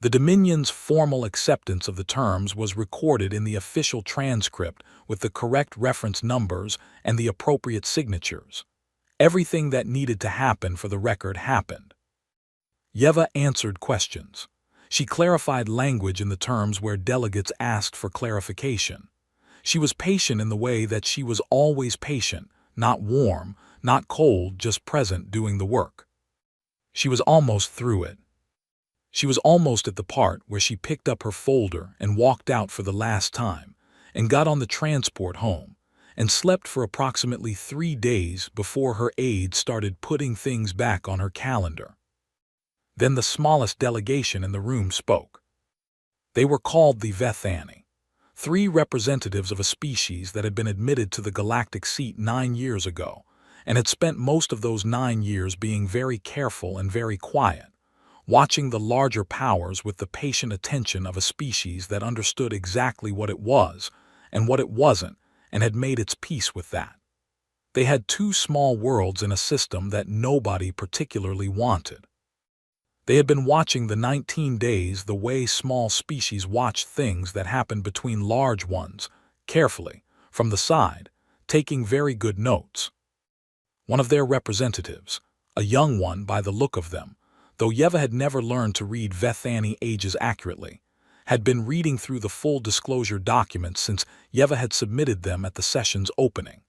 The Dominion's formal acceptance of the terms was recorded in the official transcript with the correct reference numbers and the appropriate signatures. Everything that needed to happen for the record happened. Yeva answered questions. She clarified language in the terms where delegates asked for clarification. She was patient in the way that she was always patient, not warm, not cold, just present doing the work. She was almost through it. She was almost at the part where she picked up her folder and walked out for the last time, and got on the transport home, and slept for approximately 3 days before her aide started putting things back on her calendar. Then the smallest delegation in the room spoke. They were called the Vethani. 3 representatives of a species that had been admitted to the galactic seat 9 years ago, and had spent most of those 9 years being very careful and very quiet, watching the larger powers with the patient attention of a species that understood exactly what it was and what it wasn't and had made its peace with that. They had 2 small worlds in a system that nobody particularly wanted. They had been watching the 19 days the way small species watch things that happen between large ones, carefully, from the side, taking very good notes. One of their representatives, a young one by the look of them, though Yeva had never learned to read Vethani ages accurately, had been reading through the full disclosure documents since Yeva had submitted them at the session's opening.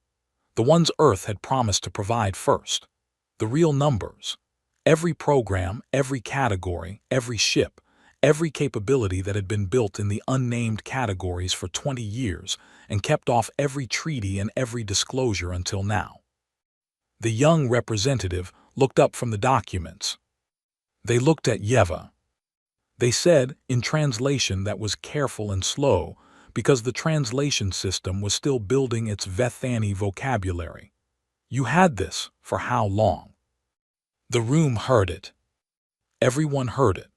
The ones Earth had promised to provide first. The real numbers. Every program, every category, every ship, every capability that had been built in the unnamed categories for 20 years and kept off every treaty and every disclosure until now. The young representative looked up from the documents. They looked at Yeva. They said, in translation that was careful and slow, because the translation system was still building its Vethani vocabulary. You had this for how long? The room heard it. Everyone heard it.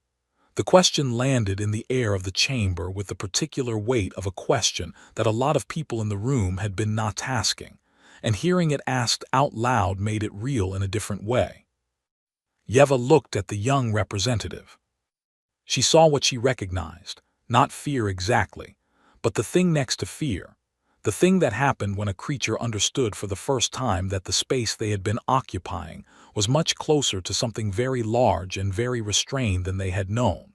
The question landed in the air of the chamber with the particular weight of a question that a lot of people in the room had been not asking, and hearing it asked out loud made it real in a different way. Yeva looked at the young representative. She saw what she recognized, not fear exactly, but the thing next to fear, the thing that happened when a creature understood for the first time that the space they had been occupying was much closer to something very large and very restrained than they had known.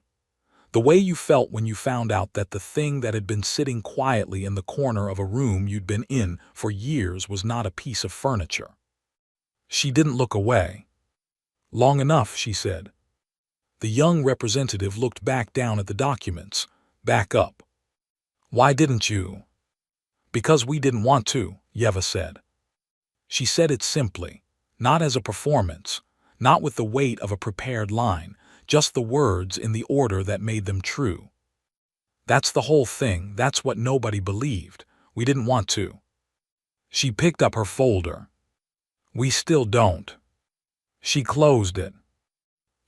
The way you felt when you found out that the thing that had been sitting quietly in the corner of a room you'd been in for years was not a piece of furniture. She didn't look away. Long enough, she said. The young representative looked back down at the documents. Back up. Why didn't you? Because we didn't want to, Yeva said. She said it simply, not as a performance, not with the weight of a prepared line, just the words in the order that made them true. That's the whole thing, that's what nobody believed. We didn't want to. She picked up her folder. We still don't. She closed it.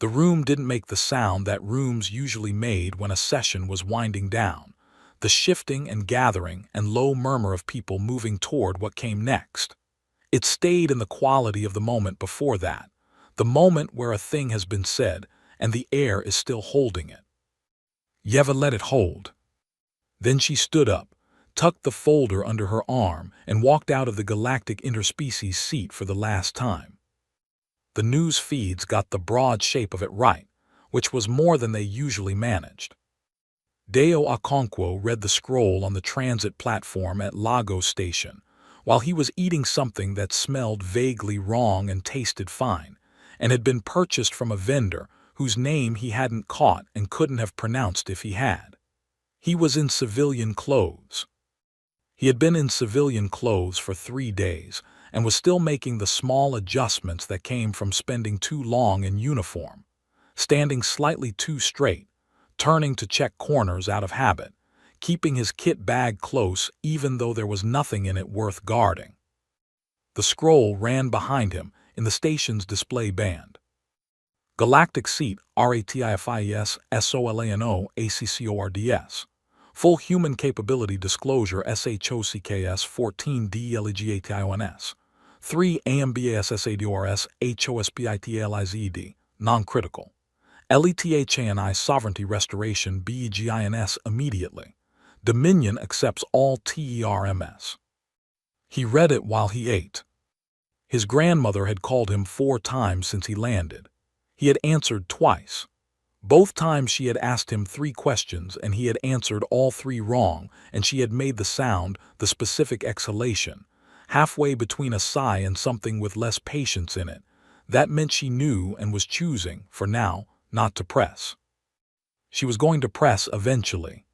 The room didn't make the sound that rooms usually made when a session was winding down, the shifting and gathering and low murmur of people moving toward what came next. It stayed in the quality of the moment before that, the moment where a thing has been said and the air is still holding it. Yeva let it hold. Then she stood up, tucked the folder under her arm, and walked out of the galactic interspecies seat for the last time. The news feeds got the broad shape of it right, which was more than they usually managed. Deo Okonkwo read the scroll on the transit platform at Lagos Station, while he was eating something that smelled vaguely wrong and tasted fine, and had been purchased from a vendor whose name he hadn't caught and couldn't have pronounced if he had. He was in civilian clothes. He had been in civilian clothes for 3 days and was still making the small adjustments that came from spending too long in uniform, standing slightly too straight, turning to check corners out of habit, keeping his kit bag close even though there was nothing in it worth guarding. The scroll ran behind him in the station's display band. Galactic Seat RATIFIES SOLANO ACCORDS. Full Human Capability Disclosure SHOCKS 14 DLEGATIONS. 3 AMBASSADORS HOSPITLIZED. Non-critical. LETHANI Sovereignty Restoration BEGINS immediately. Dominion accepts all TERMS. He read it while he ate. His grandmother had called him 4 times since he landed. He had answered twice. Both times she had asked him 3 questions and he had answered all 3 wrong, and she had made the sound, the specific exhalation, halfway between a sigh and something with less patience in it. That meant she knew and was choosing, for now, not to press. She was going to press eventually.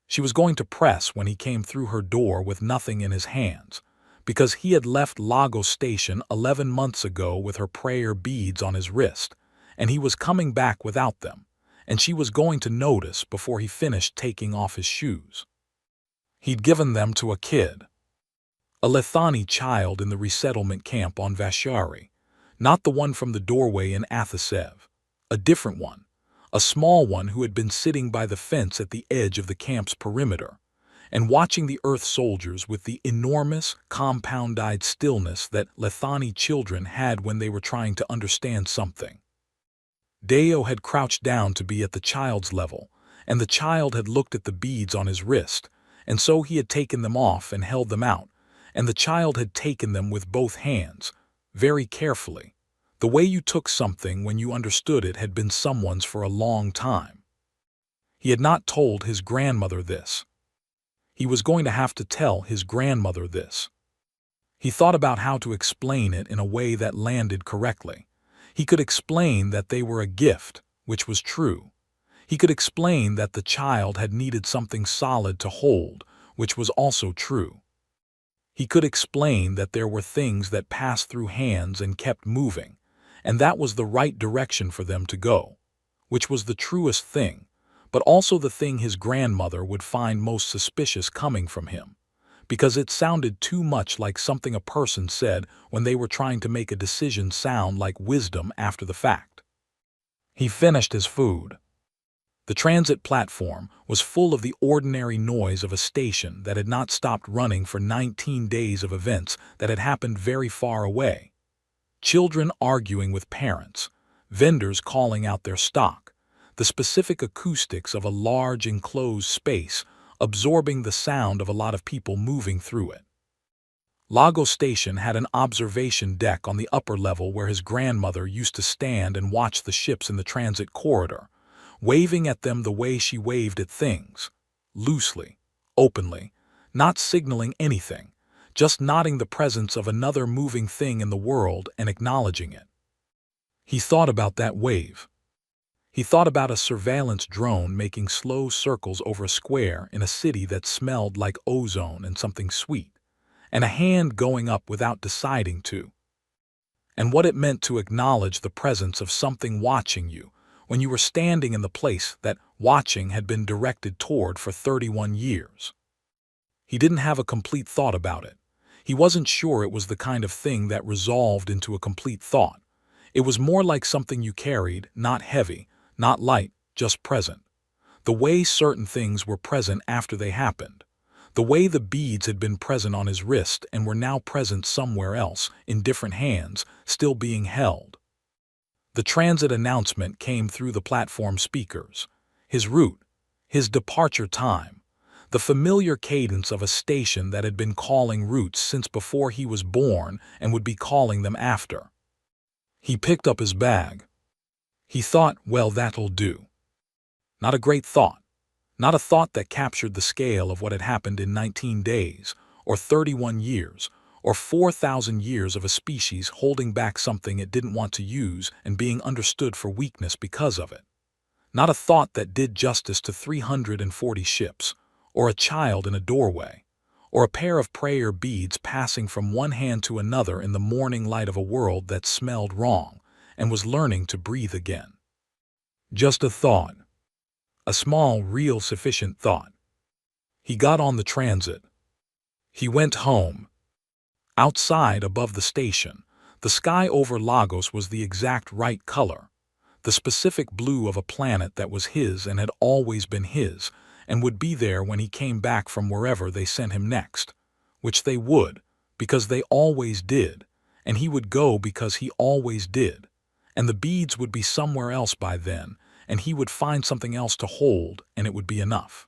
She was going to press when he came through her door with nothing in his hands, because he had left Lagos Station 11 months ago with her prayer beads on his wrist, and he was coming back without them, and she was going to notice before he finished taking off his shoes. He'd given them to a kid. A Lethani child in the resettlement camp on Vashari, not the one from the doorway in Athasev, a different one, a small one who had been sitting by the fence at the edge of the camp's perimeter, and watching the Earth soldiers with the enormous, compound-eyed stillness that Lethani children had when they were trying to understand something. Deo had crouched down to be at the child's level, and the child had looked at the beads on his wrist, and so he had taken them off and held them out, and the child had taken them with both hands, very carefully. The way you took something when you understood it had been someone's for a long time. He had not told his grandmother this. He was going to have to tell his grandmother this. He thought about how to explain it in a way that landed correctly. He could explain that they were a gift, which was true. He could explain that the child had needed something solid to hold, which was also true. He could explain that there were things that passed through hands and kept moving, and that was the right direction for them to go, which was the truest thing, but also the thing his grandmother would find most suspicious coming from him, because it sounded too much like something a person said when they were trying to make a decision sound like wisdom after the fact. He finished his food. The transit platform was full of the ordinary noise of a station that had not stopped running for 19 days of events that had happened very far away. Children arguing with parents, vendors calling out their stock, the specific acoustics of a large enclosed space absorbing the sound of a lot of people moving through it. Lagos Station had an observation deck on the upper level where his grandmother used to stand and watch the ships in the transit corridor, waving at them the way she waved at things, loosely, openly, not signaling anything, just nodding the presence of another moving thing in the world and acknowledging it. He thought about that wave. He thought about a surveillance drone making slow circles over a square in a city that smelled like ozone and something sweet, and a hand going up without deciding to. And what it meant to acknowledge the presence of something watching you when you were standing in the place that watching had been directed toward for 31 years. He didn't have a complete thought about it. He wasn't sure it was the kind of thing that resolved into a complete thought. It was more like something you carried, not heavy, not light, just present. The way certain things were present after they happened. The way the beads had been present on his wrist and were now present somewhere else, in different hands, still being held. The transit announcement came through the platform speakers. His route, his departure time, the familiar cadence of a station that had been calling routes since before he was born and would be calling them after. He picked up his bag. He thought, well, that'll do. Not a great thought. Not a thought that captured the scale of what had happened in 19 days, or 31 years, or 4,000 years of a species holding back something it didn't want to use and being understood for weakness because of it. Not a thought that did justice to 340 ships, or a child in a doorway, or a pair of prayer beads passing from one hand to another in the morning light of a world that smelled wrong and was learning to breathe again. Just a thought. A small, real, sufficient thought. He got on the transit. He went home. Outside, above the station, the sky over Lagos was the exact right color, the specific blue of a planet that was his and had always been his, and would be there when he came back from wherever they sent him next, which they would, because they always did, and he would go because he always did, and the beads would be somewhere else by then, and he would find something else to hold, and it would be enough.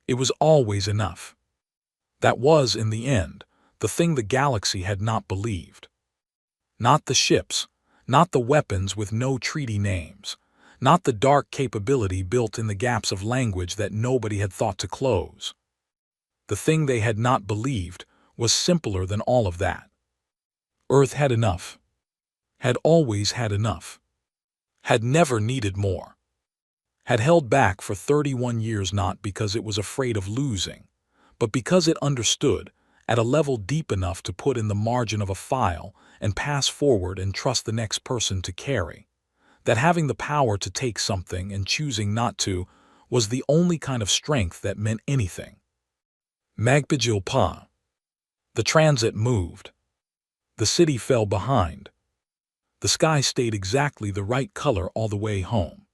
It was always enough. That was, in the end, the thing the galaxy had not believed. Not the ships, not the weapons with no treaty names, not the dark capability built in the gaps of language that nobody had thought to close. The thing they had not believed was simpler than all of that. Earth had enough. Had always had enough. Had never needed more. Had held back for 31 years not because it was afraid of losing, but because it understood, at a level deep enough to put in the margin of a file and pass forward and trust the next person to carry, that having the power to take something and choosing not to was the only kind of strength that meant anything. Magpijil Pa. The transit moved. The city fell behind. The sky stayed exactly the right color all the way home.